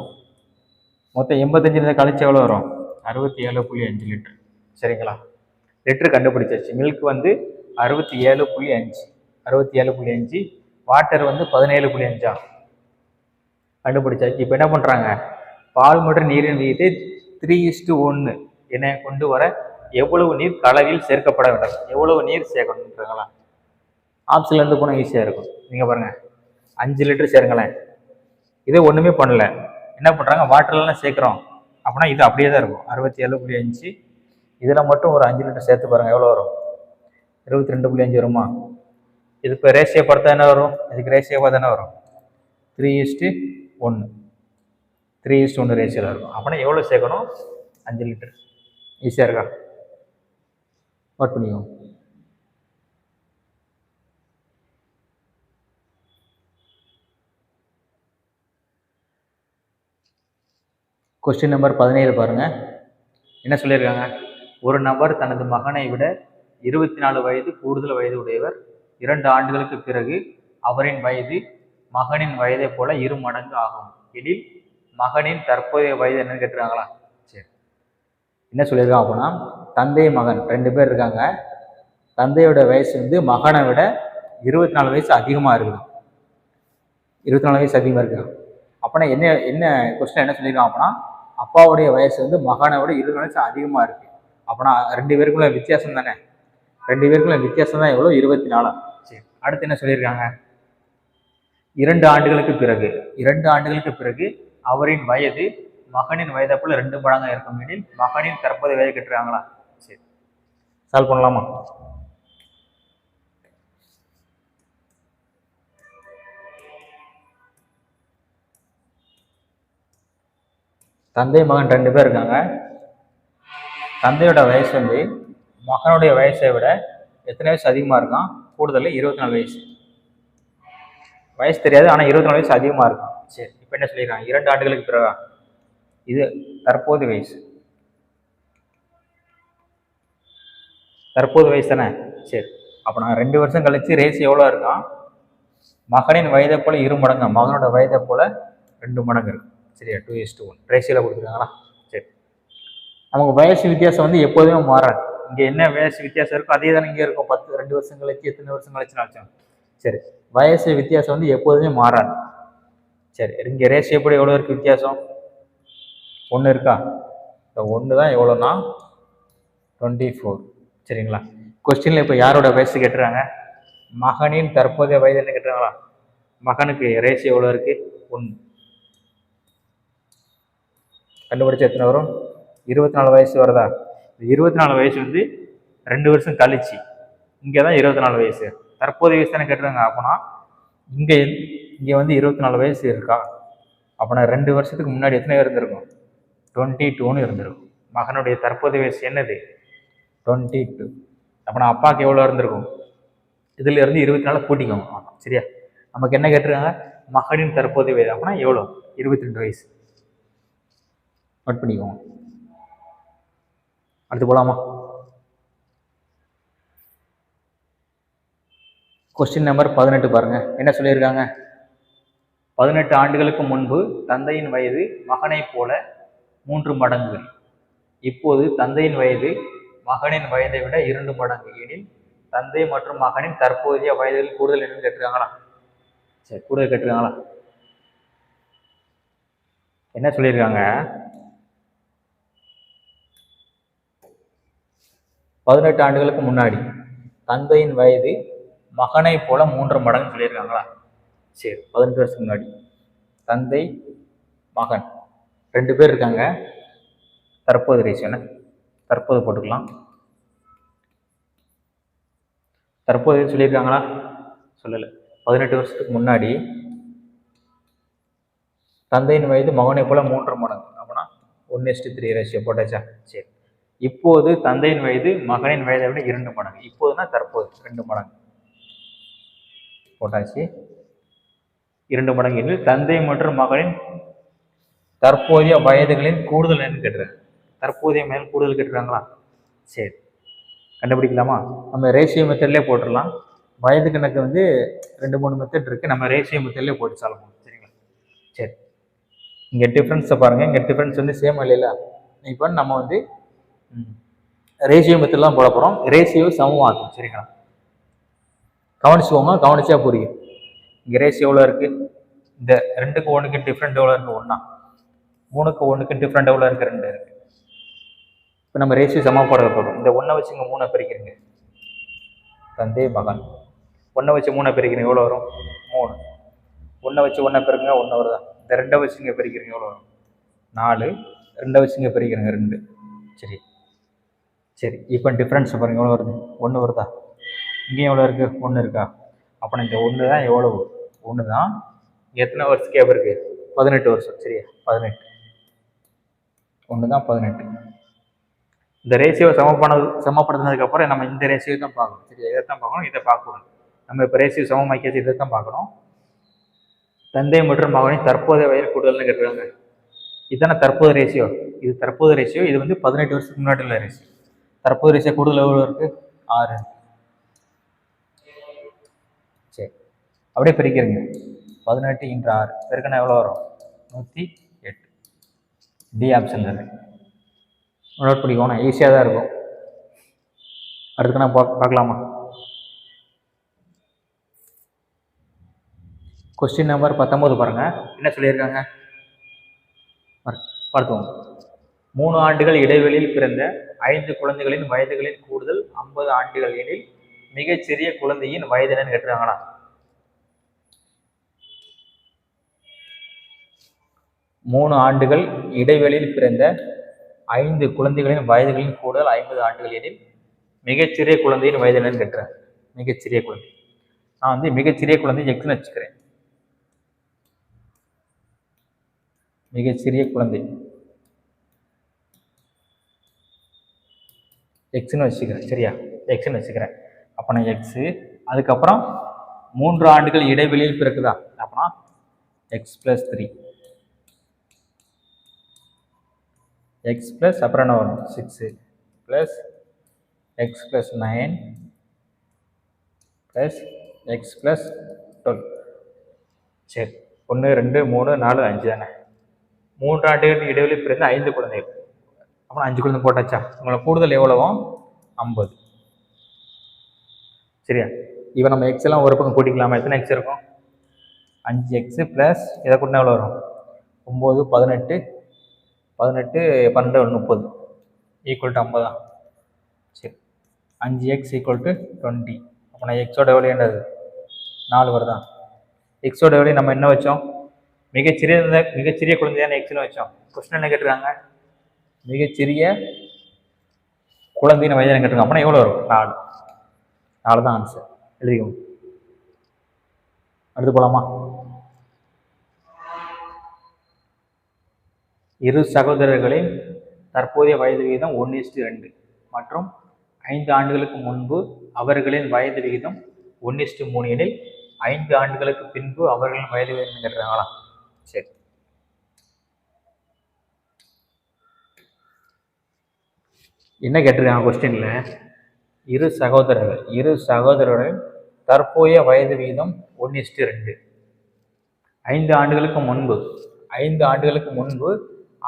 மொத்தம் 85 கழிச்சு எவ்வளோ வரும்? 67.5 லிட்டர், சரிங்களா? லிட்டர் கண்டுபிடிச்சாச்சு. மில்க் வந்து 67.5. வாட்டர் வந்து 17.5 கண்டுபிடிச்சாச்சு. இப்போ என்ன பண்ணுறாங்க? பால் மற்றும் நீரின் விகிதத்தை 3:1 என கொண்டு வர எவ்வளவு நீர் கலவையில் சேர்க்கப்பட வேண்டும்? எவ்வளவு நீர் சேர்க்கணுன்றாங்களா? ஆப்ஷன்லேருந்து போனால் ஈஸியாக இருக்கும். நீங்கள் பாருங்கள், 5 லிட்டர் சேருங்களேன். இதே ஒன்றுமே பண்ணல. என்ன பண்ணுறாங்க? வாட்டர்லாம் சேர்க்குறோம். அப்படின்னா இது அப்படியே தான் இருக்கும். 67.5. இதில் மட்டும் ஒரு 5 லிட்டர் சேர்த்து பாருங்கள், எவ்வளோ வரும்? 22.5 வருமா? இது இப்போ ரேஷியோ பார்த்தா என்ன வரும்? இதுக்கு ரேஷியோவாக தானே வரும். 3:1. 3:1 ரேஷியோவில் இருக்கும். அப்படின்னா எவ்வளோ சேர்க்கணும்? 5 லிட்டர். ஈஸியாக இருக்கா? நோட் பண்ணிக்கோங்க. கொஸ்டின் நம்பர் 17 பாருங்க. என்ன சொல்லியிருக்காங்க? ஒரு நபர் தனது மகனை விட 24 வயது கூடுதல் வயது உடையவர். 2 ஆண்டுகளுக்கு பிறகு அவரின் வயது மகனின் வயதை போல 2 மடங்கு ஆகும் எனில் மகனின் தற்போதைய வயது என்னன்னு கேட்டுருக்காங்களா? சரி, என்ன சொல்லியிருக்காங்க அப்படின்னா, தந்தை மகன் 2 பேர் இருக்காங்க. தந்தையோட வயசு வந்து மகனை விட 24 வயசு அதிகமாக இருக்குது. 24 வயசு அதிகமாக இருக்கு. அப்படின்னா என்ன கொஸ்டின் என்ன சொல்லியிருக்காங்க அப்படின்னா, அப்பாவுடைய வயசு வந்து மகனை விட 20 வயசு அதிகமாக இருக்குது. அப்படின்னா 2 பேருக்குள்ள வித்தியாசம் தானே. 2 பேருக்குள்ள வித்தியாசம் தான் எவ்வளோ? 24. சரி, அடுத்து என்ன சொல்லியிருக்காங்க, 2 ஆண்டுகளுக்கு பிறகு அவரின் வயது மகனின் வயதை போல 2 மடங்காக இருக்கும் எனில் மகனின் தற்போதைய வயது கேட்டுருக்காங்களா? சரி, சால்வ் பண்ணலாமா? தந்தை மகன் 2 பேர் இருக்காங்க. தந்தையோட வயசு வந்து மகனுடைய வயசை விட எத்தனை வயசு அதிகமாக இருக்கான்? கூடுதல் 24 வயசு. வயசு தெரியாது, ஆனால் 24 வயசு அதிகமாக இருக்கும். சரி, இப்போ என்ன சொல்லியிருக்காங்க, 2 ஆண்டுகளுக்கு பிறகா, இது தற்போது வயசு. தற்போது வயசு தானே? சரி, அப்போ நான் 2 வருஷம் கழிச்சு ரேஸ் எவ்வளோ இருக்கான்? மகனின் வயதை போல 2 மடங்கு, மகனோட வயதை போல 2 மடங்கு இருக்கும். சரியா? 2:1 ரேஷியோவில் கொடுத்துருக்காங்களா? சரி, நமக்கு வயசு வித்தியாசம் வந்து எப்போதுமே மாறாது. இங்கே என்ன வயசு வித்தியாசம் இருக்கோ அதே தானே இங்கே இருக்கும். 2 வருஷம் கழிச்சு எத்தனை வருஷம் கழிச்சுனாச்சும். சரி, வயசு வித்தியாசம் வந்து எப்போதுமே மாறாது. சரி, இங்கே ரேஷியோ எப்படி எவ்வளோ இருக்குது வித்தியாசம்? 1 இருக்கா? இந்த 1 தான் எவ்வளோனா 24. சரிங்களா? கொஸ்டின்ல இப்போ யாரோட வயசு கேட்டுறாங்க? மகனின் தற்போதைய வயது என்ன கேட்டுறாங்களா? மகனுக்கு ரேஷியோ எவ்வளோ இருக்கு? 1. கண்டுபிடிச்சா எத்தனை வரும்? 24 வயசு வருதா? 24 வயசு வந்து 2 வருஷம் கழிச்சு, இங்கே தான் 24 வயசு. தற்போதைய வயசு தானே கேட்டுறாங்க. அப்போனா இங்கே வந்து 24 வயசு இருக்கா? அப்போனா 2 வருஷத்துக்கு முன்னாடி எத்தனை இருந்திருக்கும்? 22ன்னு இருந்திருக்கும். மகனுடைய தற்போதைய வயசு என்னது? 22. அப்போனா அப்பாவுக்கு எவ்வளோ இருந்திருக்கும்? இதுல இருந்து 24 கூட்டிக்கோங்க. சரியா? நமக்கு என்ன கேட்டிருக்காங்க? மகனின் தற்போதைய வயது. அப்போனா எவ்வளோ? 22 வயசு. நோட் பண்ணிக்கோங்க. அடுத்து போலாமா? கொஸ்டின் நம்பர் 18 பாருங்க. என்ன சொல்லியிருக்காங்க? 18 ஆண்டுகளுக்கு முன்பு தந்தையின் வயது மகனை போல 3 மடங்குகள். இப்போது தந்தையின் வயது மகனின் வயதை விட 2 மடங்கு எனில் தந்தை மற்றும் மகனின் தற்போதைய வயதில் கூடுதல் என்னன்னு கேட்டிருக்காங்களா? சரி, கூடுதல் கேட்டிருக்காங்களா? என்ன சொல்லியிருக்காங்க? 18 ஆண்டுகளுக்கு முன்னாடி தந்தையின் வயது மகனை போல 3 மடங்கு சொல்லியிருக்காங்களா? சரி, 18 வருஷத்துக்கு முன்னாடி தந்தை மகன் 2 பேர் இருக்காங்க. தற்போது ரேஷியோ என்ன? தற்போது போட்டுக்கலாம். தற்போது சொல்லியிருக்காங்களா? சொல்லலை. 18 வருஷத்துக்கு முன்னாடி தந்தையின் வயது மகனை போல 3 மடங்கு. அப்படின்னா 1:3 ரேஷியோ போட்டாச்சா? சரி, இப்போது தந்தையின் வயது மகனின் வயதை விட 2 மடங்கு. இப்போதுனா தற்போது 2 மடங்கு போட்டாச்சு. 2 மடங்கு எனில் தந்தை மற்றும் மகனின் தற்போதைய வயதுகளின் கூடுதல் என்னன்னு கேட்டுறாங்க. தற்போதைய மேல் கூடுதல் கேட்டுருக்காங்களா? சரி, கண்டுபிடிக்கலாமா? நம்ம ரேஷியோ மெத்தட்லேயே போட்டுடலாம். வயது கணக்கு வந்து 2-3 மெத்தட் இருக்கு. நம்ம ரேஷியோ மெத்தட்லேயே போட்டு சால்வ் பண்ணுவோம். சரிங்களா? சரி, இங்கே டிஃப்ரென்ஸை பாருங்க. இங்கே டிஃப்ரென்ஸ் வந்து சேம் இல்லைல்ல. இப்போ நம்ம வந்து ரேஷியோ மெத்தட்லாம் போட போகிறோம். ரேஷியோ சமமாகும். சரிங்களா? கவனிச்சுக்கோங்க, கவனிச்சா புரியும். இங்கே ரேஷியோ எவ்வளோ இருக்கு? இந்த 2க்கு 1க்கு டிஃப்ரெண்ட் எவ்வளோ இருக்கு? 1. 3க்கு 1க்கு டிஃப்ரெண்ட் எவ்வளோ இருக்கு? 2 இருக்கு. இப்போ நம்ம ரேஷியோ சமப்பாட போகிறோம். இந்த 1 வச்சு இங்கே 3 பிரிக்கிறீங்க. தந்தை மகன் 1 வச்சு 3 பிரிக்கிறீங்க, எவ்வளோ வரும்? 3. 1 வச்சு 1 பிரிக்கிறீங்க, 1 வருதா? இந்த 2 வச்சு இங்கே பிரிக்கிறீங்க, எவ்வளோ வரும்? 4. 2 வச்சு இங்கே பிரிக்கிறீங்க, 2. சரி சரி, இப்போ டிஃப்ரென்ஸ் பாருங்க, எவ்வளோ வருது? 1 வருதா? இங்கேயும் எவ்வளோ இருக்கு? 1 இருக்கா? அப்போ இந்த 1 தான் எவ்வளவு? 1 தான். எத்தனை வருஷம் கேப் இருக்கு? 18 வருஷம். சரியா? 18. 1 தான் 18. இந்த ரேஷியோவை சமப்படுத்தினதுக்கு அப்புறம் நம்ம இந்த ரேஷியோ தான் பார்க்கணும். சரியா? இதை தான் பார்க்கணும், இதை பார்க்கணும். நம்ம இப்போ ரேஷியோ சமமாக்கியாச்சு, இதை தான் பார்க்கணும். தந்தை மற்றும் மகனின் தற்போதைய வயது கூடுதல்னு கேட்டுருக்காங்க. இதுதானே தற்போது ரேஷியோ. இது தற்போது ரேஷியோ. இது வந்து 18 வருஷத்துக்கு முன்னாடி உள்ள ரேஷியோ. தற்போது ரேஷியோ கூடுதல் எவ்வளோ இருக்கு? 6. சரி, அப்படியே பிரிக்கிறீங்க. 18 × 6 பெருக்கனா எவ்வளோ வரும்? 108. டி ஆப்ஷன் இருக்கு. நோட் பண்ணிக்கோங்க, ஈஸியாக தான் இருக்கும். அடுத்து நான் பார்க்கலாமா? கொஸ்டின் நம்பர் 19 பாருங்க. என்ன சொல்லியிருக்காங்க? பார்த்துவோம். 3 ஆண்டுகள் இடைவெளியில் பிறந்த 5 குழந்தைகளின் வயதுகளின் கூடுதல் 50 ஆண்டுகள் எனில் மிகச்சிறிய குழந்தையின் வயது என்னன்னு கேட்டுருக்காங்களா? மூணு ஆண்டுகள் இடைவெளியில் பிறந்த 5 குழந்தைகளின் வயதுகளின் கூடுதல் 50 ஆண்டுகள் எனில் மிகச்சிறிய குழந்தையின் வயது என்னன்னு கேட்டுறேன். மிகச்சிறிய குழந்தை நான் வந்து மிகச்சிறிய குழந்தை எக்ஸ்னு வச்சுக்கிறேன். மிகச்சிறிய குழந்தை எக்ஸ்னு வச்சுக்கிறேன். சரியா? எக்ஸ்னு வச்சுக்கிறேன். அப்போ நான் எக்ஸு, அதுக்கப்புறம் 3 ஆண்டுகள் இடைவெளியில் பிறக்குதா, அப்போனா எக்ஸ் ப்ளஸ் 3, எக்ஸ் ப்ளஸ் அப்புறம் என்ன வரும் 6 plus X plus 9 plus X plus 12. சரி, 1 2 3 4 5 தானே. 3 ஆண்டுகள் இடைவெளி பிறந்த 5 குழந்தைகள். அப்புறம் 5 குழந்தை போட்டாச்சா? உங்களுக்கு கூடுதல் எவ்வளவும் 50. சரியா? இப்போ நம்ம எக்ஸ் எல்லாம் ஒரு பக்கம் கூட்டிக்கலாமா? எத்தனை எக்ஸ் இருக்கும்? 5 எக்ஸ் ப்ளஸ் இதை கூட்டினா எவ்வளோ வரும்? 9 18 18 12 30 ஈக்குவல் டு 50 தான். சரி, 5x ஈக்குவல் டு 20. அப்போ நான் எக்ஸோட எவ்வளோ என்னது 4 வருதான். எக்ஸோட எவ்வளோ நம்ம என்ன வச்சோம்? மிகச்சிறிய குழந்தையான எக்ஸ்னு வச்சோம். கொஸ்டின் என்ன கேட்டுருக்காங்க? மிகச்சிறிய குழந்தையின் வயது கேட்டுருக்காங்க. அப்படின்னா எவ்வளோ வரும்? 4. 4 தான் ஆன்சர். எழுதிக்கோங்க. அடுத்து போலாமா? இரு சகோதரர்களின் தற்போதைய வயது விகிதம் 1:2 மற்றும் 5 ஆண்டுகளுக்கு முன்பு அவர்களின் வயது விகிதம் 1:3 எனில் 5 ஆண்டுகளுக்கு பின்பு அவர்களின் வயது விகிதம் கேட்டுறாங்களா? சரி, என்ன கேட்டிருக்காங்க கொஸ்டின்ல? இரு சகோதரர்களின் தற்போதைய வயது விகிதம் 1:2. 5 ஆண்டுகளுக்கு முன்பு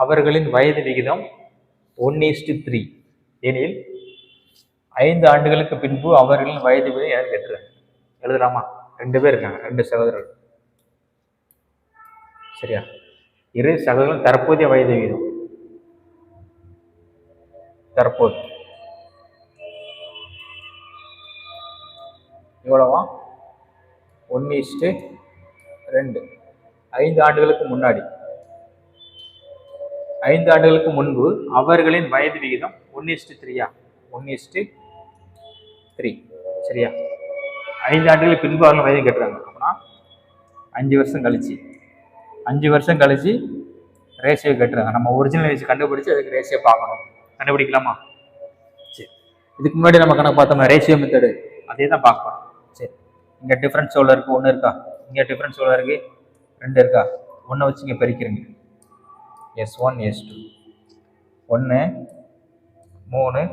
அவர்களின் வயது விகிதம் 1:3 எனில் 5 ஆண்டுகளுக்கு பின்பு அவர்களின் வயது விகிதம் யாரும் கேட்டுறாங்க. எழுதலாமா? 2 பேர் இருக்காங்க, 2 சகோதரர்கள். சரியா? இரு சகோதரர்கள் தற்போதைய வயது விகிதம் தற்போது எவ்வளவா? 1:2. 5 ஆண்டுகளுக்கு முன்னாடி 5 ஆண்டுகளுக்கு முன்பு அவர்களின் வயது விகிதம் 1:3. 1:3. சரியா? 5 ஆண்டுகளுக்கு பின்பு அவர்கள் வயது கேட்டுறாங்க. அப்படின்னா 5 வருஷம் கழிச்சு ரேஷியோ கேட்டுறாங்க. நம்ம ஒரிஜினல் வயசு கண்டுபிடிச்சு அதுக்கு ரேஷியோ பார்க்கணும். கண்டுபிடிக்கலாமா? சரி, இதுக்கு முன்னாடி நம்ம கணக்கு பார்த்தோம்னா ரேஷியோ மெத்தடு அதே தான் பார்க்கணும். சரி, இங்கே டிஃப்ரென்ஸ் எவ்வளோ இருக்குது? 1 இருக்கா? இங்கே டிஃப்ரென்ஸ் எவ்வளோ இருக்குது? 2 இருக்கா? 1 வச்சு இங்கே பெருக்கிறீங்க. S1 S2 1 3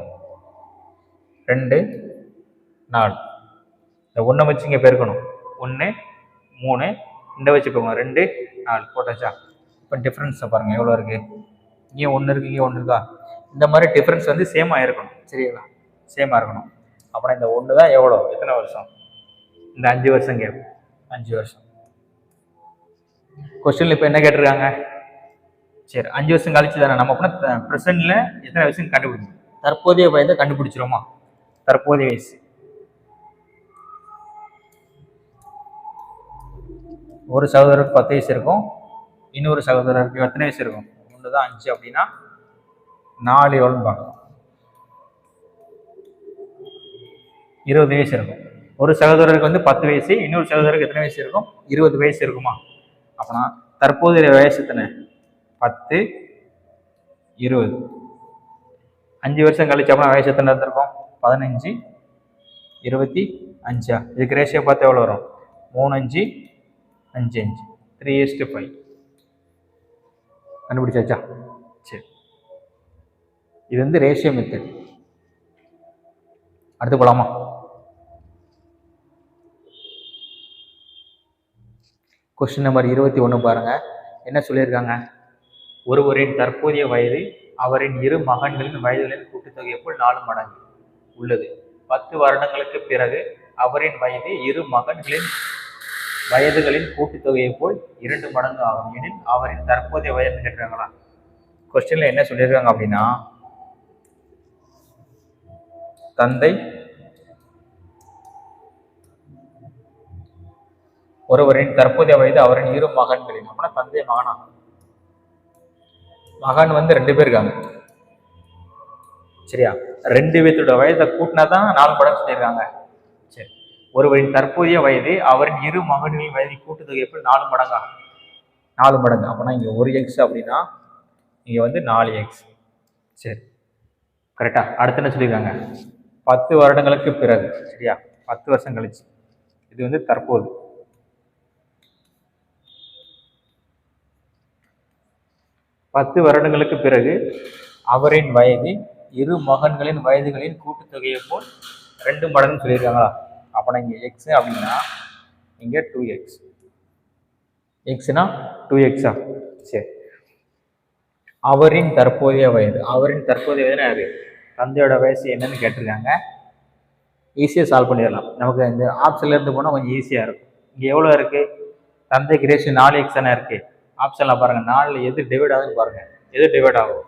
2 4. இந்த 1 வச்சு இங்கே பெருக்கணும். 1 3 இந்த வச்சுக்கோங்க 2 4 போட்டாச்சா? இப்போ டிஃப்ரென்ஸை பாருங்கள் எவ்வளோ இருக்குது. இங்கே 1 இருக்குது, இங்கே 1 இருக்கா? இந்த மாதிரி டிஃப்ரென்ஸ் வந்து சேமாக இருக்கணும். சரிங்களா? சேமாக இருக்கணும். அப்புறம் இந்த 1 தான் எவ்வளோ, எத்தனை வருஷம்? இந்த 5 வருஷம் கேப். 5 வருஷம். கொஸ்டின்ல இப்போ என்ன கேட்டிருக்காங்க? சரி, 5 வருஷம் கழிச்சு தானே நம்ம அப்படின்னா ப்ரெசென்ட்ல எத்தனை வயசுன்னு கண்டுபிடிக்கணும். தற்போதைய வயதை கண்டுபிடிச்சிருமா? தற்போதைய வயசு ஒரு சகோதரருக்கு 10 வயசு இருக்கும், இன்னொரு சகோதரருக்கு எத்தனை வயசு இருக்கும்? 1 தான் 5 அப்படின்னா 4 எவ்வளோன்னு பார்க்கலாம். 20 வயசு இருக்கும். ஒரு சகோதரருக்கு வந்து 10 வயசு, இன்னொரு சகோதரருக்கு எத்தனை வயசு இருக்கும்? 20 வயசு இருக்குமா? அப்படின்னா தற்போதைய வயசு எத்தனை? 10 20. 5 வருஷம் கழிச்சு அப்படின்னா வயசு எத்தனை இருந்திருக்கும்? 15 25. இதுக்கு ரேஷியோ பார்த்து எவ்வளோ வரும்? 3 5 5 5 3:5. கண்டுபிடிச்சாச்சா? சரி, இது வந்து ரேஷியோ மெத்தட். அடுத்து போலாமா? கொஸ்டின் நம்பர் 21 பாருங்க. என்ன சொல்லியிருக்காங்க? ஒருவரின் தற்போதைய வயது அவரின் இரு மகன்களின் வயதுகளின் கூட்டுத்தொகையை போல் 4 மடங்கு உள்ளது. 10 வருடங்களுக்கு பிறகு அவரின் வயது இரு மகன்களின் வயதுகளின் கூட்டுத்தொகையை போல் 2 மடங்கு ஆகும் எனில் அவரின் தற்போதைய வயது கேட்டுறாங்களா? கொஸ்டின்ல என்ன சொல்லியிருக்காங்க அப்படின்னா, தந்தை ஒருவரின் தற்போதைய வயது அவரின் இரு மகன்களின், அப்படின்னா தந்தை மகனா, மகன் வந்து 2 பேர் இருக்காங்க. சரியா? 2 பேர்த்தோட வயதை கூட்டினா தான் 4 மடங்கு சொல்லியிருக்காங்க. சரி, ஒருவரின் தற்போதைய வயது அவரின் இரு மகன்களின் வயதை கூட்டுத்தொகை எப்படி 4 மடங்கா? 4 மடங்கு. அப்படின்னா இங்க 1x அப்படின்னா இங்க வந்து 4x. சரி, கரெக்டா? அடுத்து என்ன சொல்லியிருக்காங்க? 10 வருடங்களுக்கு பிறகு. சரியா? 10 வருஷம் கழிச்சு. இது வந்து தற்போது. 10 வருடங்களுக்கு பிறகு அவரின் வயது இரு மகன்களின் வயதுகளின் கூட்டுத்தொகையை போல் 2 மடங்குன்னு சொல்லியிருக்காங்களா? அப்போ இங்கே எக்ஸ் அப்படின்னா இங்கே 2x. எக்ஸ்னா 2x-ஆ? சரி, அவரின் தற்போதைய வயது, அவரின் தற்போதைய வயதுனா யாரு? தந்தையோட வயசு என்னன்னு கேட்டிருக்காங்க. ஈஸியாக சால்வ் பண்ணிடலாம். நமக்கு இந்த ஆப்ஷன்ல இருந்து போனால் கொஞ்சம் ஈஸியாக இருக்கும். இங்கே எவ்வளோ இருக்கு? தந்தைக்கு ரேஷியோ 4x தானே இருக்கு. ஆப்ஷன்ல பாருங்க, 4 எது டிவைட் ஆகுதுன்னு பாருங்க. எது டிவைட் ஆகும்?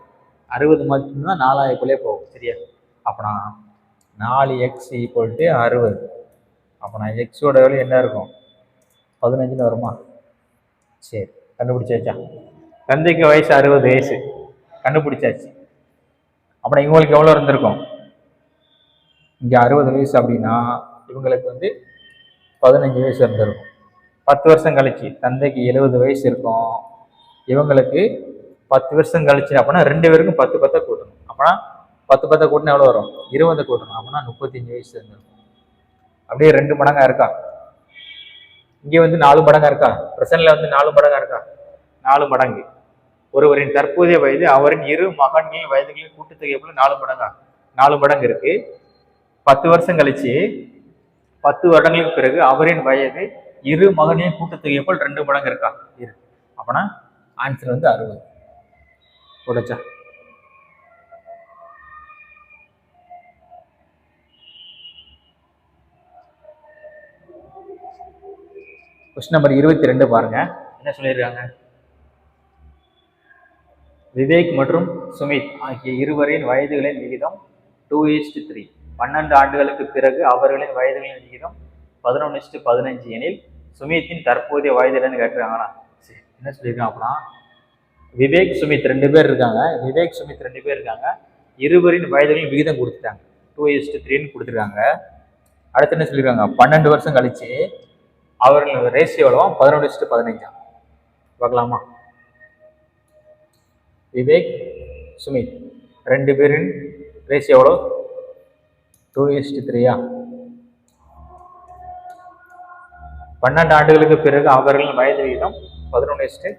60 மட்டும்தான் 4 போகும். சரியா? அப்பனா 4x = 60. அப்பனா எக்ஸோட வேல்யூ என்ன இருக்கும்? 15ன்னு வருமா? சரி, கண்டுபிடிச்சாச்சா? தந்தைக்கு வயசு 60 வயசு கண்டுபிடிச்சாச்சு. அப்பனா இவங்களுக்கு எவ்வளோ இருந்திருக்கும்? இங்கே 60 வயசு அப்படின்னா இவங்களுக்கு வந்து 15 வயசு இருந்திருக்கும். 10 வருஷம் கழிச்சு தந்தைக்கு 70 வயசு இருக்கும், இவங்களுக்கு 10 வருஷம் கழிச்சு. அப்படின்னா 2 பேருக்கும் 10 10 கூட்டணும். அப்படின்னா 10 10 கூட்டினா எவ்வளோ வரும்? 20 கூட்டணும். அப்படின்னா 35 வயசு இருந்திருக்கும். அப்படியே 2 மடங்கா இருக்கா? இங்கே வந்து 4 மடங்கா இருக்கா? பிரசன்ட்ல வந்து 4 மடங்கா இருக்கா? 4 மடங்கு. ஒருவரின் தற்போதைய வயது அவரின் இரு மகன்களின் வயதுகளின் கூட்டுத்தொகை போல 4 மடங்கா? 4 மடங்கு இருக்கு. 10 வருஷம் கழிச்சு 10 வருடங்களுக்கு பிறகு அவரின் வயது இரு மகனின் கூட்டுத்தொகை போல் 2 மடங்கு இருக்கா? இருக்கு. அப்பனா ஆன்சர் வந்து 60. போடச்சா? கொஸ்டின் நம்பர் 22 பாருங்க. என்ன சொல்லியிருக்காங்க? விவேக் மற்றும் சுமித் ஆகிய இருவரின் வயதுகளின் விகிதம் 2:3. 12 ஆண்டுகளுக்கு பிறகு அவர்களின் வயதுகளின் விகிதம் 11:15 எனில் சுமித்தின் தற்போதைய வயது என்னன்னு கேட்டுருக்காங்களா? சரி, என்ன சொல்லியிருக்காங்க அப்படின்னா, விவேக் சுமித் 2 பேர் இருக்காங்க. விவேக் சுமித் 2 பேர் இருக்காங்க. இருவரின் வயதுகளின் விகிதம் கொடுத்துட்டாங்க. 2:3ன்னு கொடுத்துருக்காங்க. அடுத்து என்ன சொல்லியிருக்காங்க? 12 வருஷம் கழிச்சு அவர்கள் ரேஷியோ எவ்வளோ? 11:15. பார்க்கலாமா? விவேக் சுமித் 2 பேரின் ரேஷியோ எவ்வளோ? 2:3. 12 ஆண்டுகளுக்கு பிறகு அவர்களின் வயது விகிதம் 11:15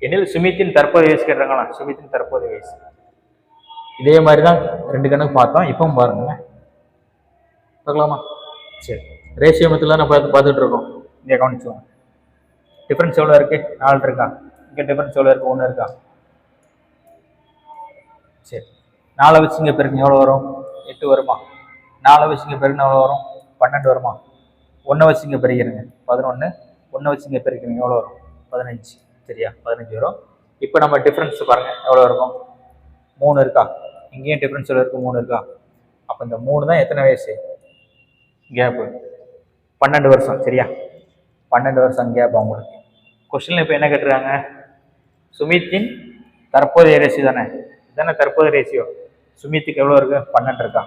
எனில் சுமித்தின் தற்போதைய வயசு கேட்டாங்களா? சுமித்தின் தற்போதைய வயசு இதே மாதிரி தான் 2 கணக்கு பார்த்தோம். இப்பவும் பாருங்க, பார்க்கலாமா? சரி, ரேஷியோ மெத்தட்ல நம்ம பார்த்துட்டு இருக்கோம். இங்கே கவனிச்சுவோம். டிஃபரன்ஸ் எவ்வளோ இருக்கு? 4 இருக்கா? இங்கே டிஃபரன்ஸ் எவ்வளோ இருக்கு? 1 இருக்கா? சரி, 4 வச்சு இங்கே பெருங்க எவ்வளோ வரும்? 8 வருமா? 4 வச்சு இங்கே பெருங்க எவ்வளோ வரும்? 12 வருமா? 1 வச்சு இங்கே பெருக்கிறீங்க 11. 1 வச்சு இங்கே பெருக்கிறீங்க எவ்வளோ வரும்? 15. சரியா? 15 வரும். இப்போ நம்ம டிஃபரன்ஸ் பாருங்க எவ்வளோ இருக்கும்? 3 இருக்கா? இங்கேயும் டிஃபரன்ஸ் எவ்வளோ இருக்கு? 3 இருக்கா? அப்போ இந்த 3 தான் எத்தனை வயசு கேப்பு? 12 வருஷம். சரியா? 12 வருஷம் கேப் அவங்களுக்கு. கொஸ்டின்ல இப்போ என்ன கேட்டுருக்காங்க? சுமித்தின் தற்போதைய ரேஷியோ தானே, இதுதானே தற்போதைய ரேஷியோ. சுமித்துக்கு எவ்வளோ இருக்கு? 12 இருக்கா?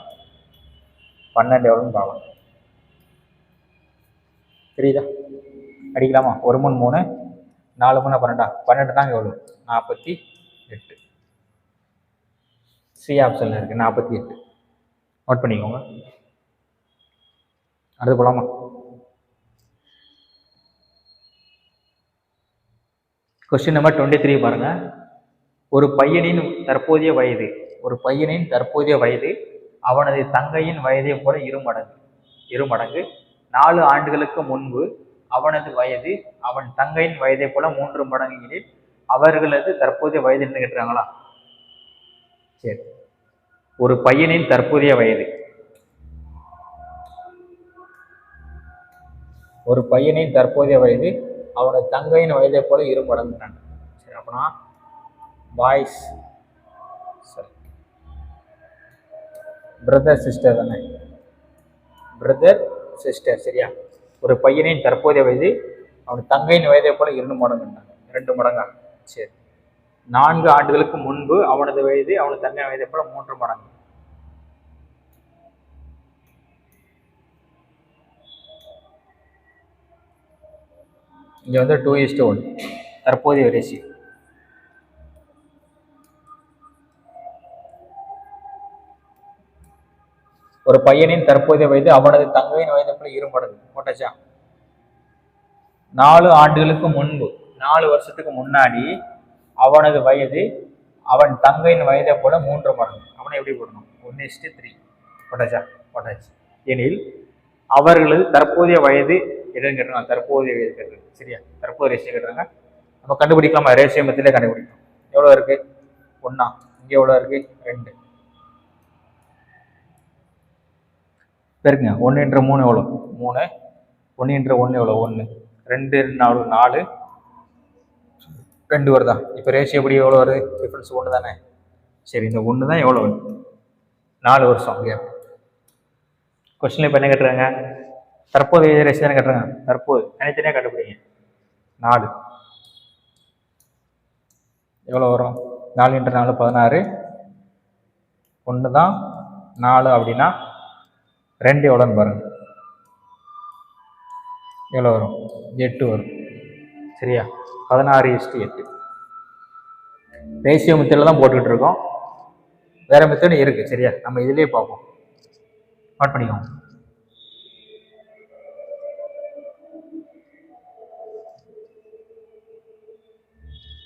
12 எவ்வளோன்னு பார்க்கலாம். தெரியுதா? அடிக்கலாமா? 1 3 3 4 3 12. 12 தாங்க எவ்வளோ? 48. சி ஆப்ஷன்ல இருக்கு 48. நோட் பண்ணிக்கோங்க. அடுத்து போலாமா? கொஸ்டின் நம்பர் 23 பாருங்க. ஒரு பையனின் தற்போதைய வயது அவனது தங்கையின் வயதை போல 2 மடங்கு. 4 ஆண்டுகளுக்கு முன்பு அவனது வயது அவன் தங்கையின் வயதை போல 3 மடங்கு எனில் அவர்களது தற்போதைய வயது என்ன கேட்டுறாங்களா? சரி, ஒரு பையனின் தற்போதைய வயது அவனது தங்கையின் வயதை போல 2 மடங்குறாங்க. சரி, அப்படின்னா பாய்ஸ் பிரதர் சிஸ்டர் தானே, பிரதர் சிஸ்டர். சரியா? ஒரு பையனின் தற்போதைய வயது அவன் தங்கையின் வயதை போல 2 மடங்கு, 2 மடங்கா? சரி. 4 ஆண்டுகளுக்கு முன்பு அவனது வயது அவனது தங்கையின் வயதை போல 3 மடங்கு. இங்க வந்து 2:1 தற்போதைய ரேஷியோ. ஒரு பையனின் தற்போதைய வயது அவனது தங்கையின் வயதை போல 2 மடங்கு. போட்டாச்சா? 4 ஆண்டுகளுக்கு முன்பு, 4 வருஷத்துக்கு முன்னாடி அவனது வயது அவன் தங்கையின் வயதை போல 3 மடங்கு. அவனை எப்படி போடணும்? 1:3. போட்டாச்சா? போட்டாச்சு. எனில் அவர்களது தற்போதைய வயது என்னன்னு கேட்டாங்க. தற்போதைய வயது கேட்டாங்க. சரியா? தற்போதைய ரேஷியோ கேட்டாங்க. நம்ம கண்டுபிடிக்கலாமா? ரேஷியோ மெத்தட்ல கண்டுபிடிக்கலாம். எவ்வளவு இருக்கு? 1. இங்க எவ்வளவு இருக்கு? 2. பெருங்க. 1x3 எவ்வளோ? 3. 1x1 எவ்வளோ? 1. 2 4 2 வருதா? இப்போ ரேஷியோ எப்படி எவ்வளோ வருது? டிஃபரன்ஸ் 1 தானே? சரி, இந்த 1 தான் எவ்வளோ? 4 வருஷம். கொஸ்டின்ல இப்போ என்ன கேட்டுறாங்க? தற்போதைய ரேஷியோ தானே கேட்டுறாங்க. தற்போது தனித்தனியாக கண்டுபிடிங்க. 4 எவ்வளோ வரும்? 4x4 16. 1 தான் 4 அப்படின்னா 2 எவ்வளோன்னு பாருங்க. எவ்வளோ வரும்? 8 வரும். சரியா? 16:8. ரேஷியோ மெத்தடில் தான் போட்டுக்கிட்டு இருக்கோம். வேற மெத்தடு இருக்கு. சரியா? நம்ம இதுலேயே பார்ப்போம். நோட் பண்ணிக்கோங்க.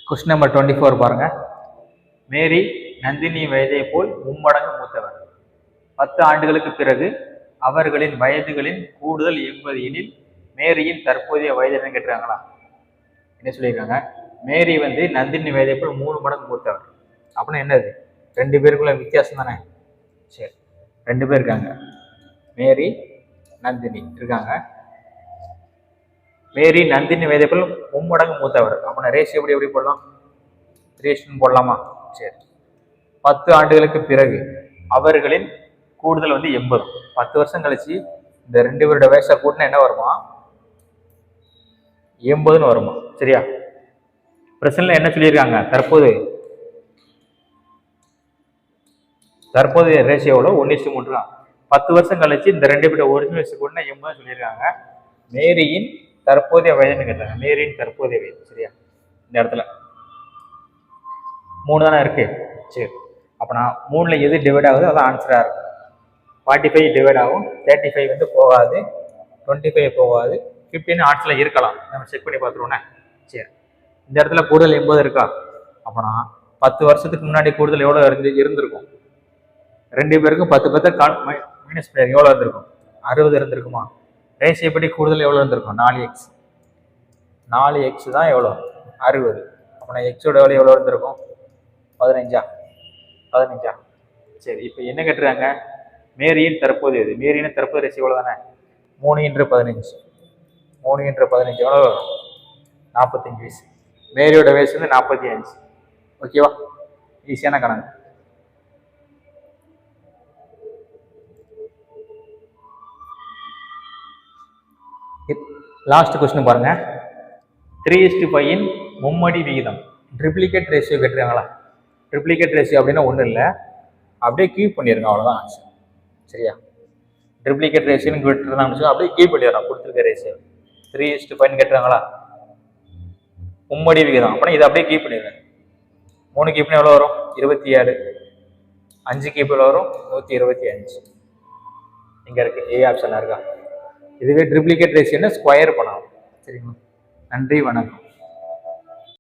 கொஸ்டின் நம்பர் 24 பாருங்க. மேரி நந்தினி வயதை போல் 3 மடங்கு மூத்தவர். 10 ஆண்டுகளுக்கு பிறகு அவர்களின் வயதுகளின் கூடுதல் 80 எனில் மேரியின் தற்போதைய வயது என்ன கேட்டுருக்காங்களா? என்ன சொல்லியிருக்காங்க? மேரி வந்து நந்தினி வயதை போல் 3 மடங்கு மூத்தவர். அப்படின்னா என்னது? 2 பேருக்குள்ள வித்தியாசம் தானே? சரி, 2 பேர் இருக்காங்க. மேரி நந்தினி இருக்காங்க. மேரி நந்தினி வயதை போல் 3 மடங்கு மூத்தவர். அப்படின்னா ரேஷியோ எப்படி போடலாம்? 3:1 போடலாமா? சரி. 10 ஆண்டுகளுக்கு பிறகு அவர்களின் கூடுதல் வந்து 80. 10 வருஷம் கழிச்சு இந்த 2 பேரோட வயசை கூட்டினா என்ன வருமா? 80ன்னு வருமா? சரியா? பிரச்சனைல என்ன சொல்லியிருக்காங்க? தற்போதைய ரேஷியோ எவ்வளோ? 1:3 தான். 10 வருஷம் கழிச்சு இந்த 2 பேரோட ஒரிஜினல் வயசு கூட்டினா 80 சொல்லியிருக்காங்க. மேரியின் தற்போதைய வயதுன்னு கேட்டாங்க. மேரியின் தற்போதைய வயது. சரியா? இந்த இடத்துல 3 தானே இருக்கு. சரி, அப்போ நான் 3ல் எது டிவைட் ஆகுது அதான் ஆன்சராக இருக்கும். 45 டிவைட் ஆகும். 35 வந்து போகாது. 25 போகாது. 15 ஆன்சரில் இருக்கலாம். நம்ம செக் பண்ணி பார்த்துருவோண்ணே. சரி, இந்த இடத்துல கூடுதல் 80 இருக்கா? அப்போனா 10 வருஷத்துக்கு முன்னாடி கூடுதல் எவ்வளோ இருந்திருக்கும்? 2 பேருக்கும் 10 மைனஸ் பண்ணி எவ்வளோ இருந்திருக்கும்? 60 இருந்திருக்குமா? ரேஷியோ படி கூடுதல் எவ்வளோ இருந்திருக்கும்? 4x. 4x தான் எவ்வளோ? 60. அப்போ நான் எக்ஸோட எவ்வளோ இருந்திருக்கும்? 15. சரி, இப்போ என்ன கேட்டுருக்காங்க? மேரியின் தற்போதையது. மேரியின் தற்போதைய ரேஷியோ எவ்வளோ தானே? 3x15. 3x15 எவ்வளோ வரும்? 45 வயசு. மேரியோட வயசு வந்து 45. ஓகேவா? ஈஸியான கணக்கு. லாஸ்ட் கொஸ்டின் பாருங்க. 3:5 மும்மடி விகிதம். ட்ரிப்ளிகேட் ரேஷியோ கேட்டுருக்காங்களா? ட்ரிப்ளிகேட் ரேஷியோ அப்படின்னா ஒன்றும் இல்லை, அப்படியே கீப் பண்ணிடுங்க, அவ்வளோதான் ஆன்சர். சரியா? ட்ரிப்ளிகேட் ரேஷியோன்னு கேட்டுருந்தாங்கன்னு அப்படியே கீப் பண்ணிடுறோம். கொடுத்துருக்க ரேஷியோ 3:5 கேட்டுறாங்களா? மும்மடி விகிதம். அப்படின்னா இதை அப்படியே கீப் பண்ணிடுறேன். 3 கீப்னு எவ்வளோ வரும்? 27. 5 கீப் எவ்வளோ வரும்? 125. இங்கே இருக்கு, ஏ ஆப்ஷனாக இருக்கா? இதுவே ட்ரிப்ளிகேட் ரேஷியோன்னு ஸ்கொயர் பண்ணலாம். சரிங்களா? நன்றி, வணக்கம்.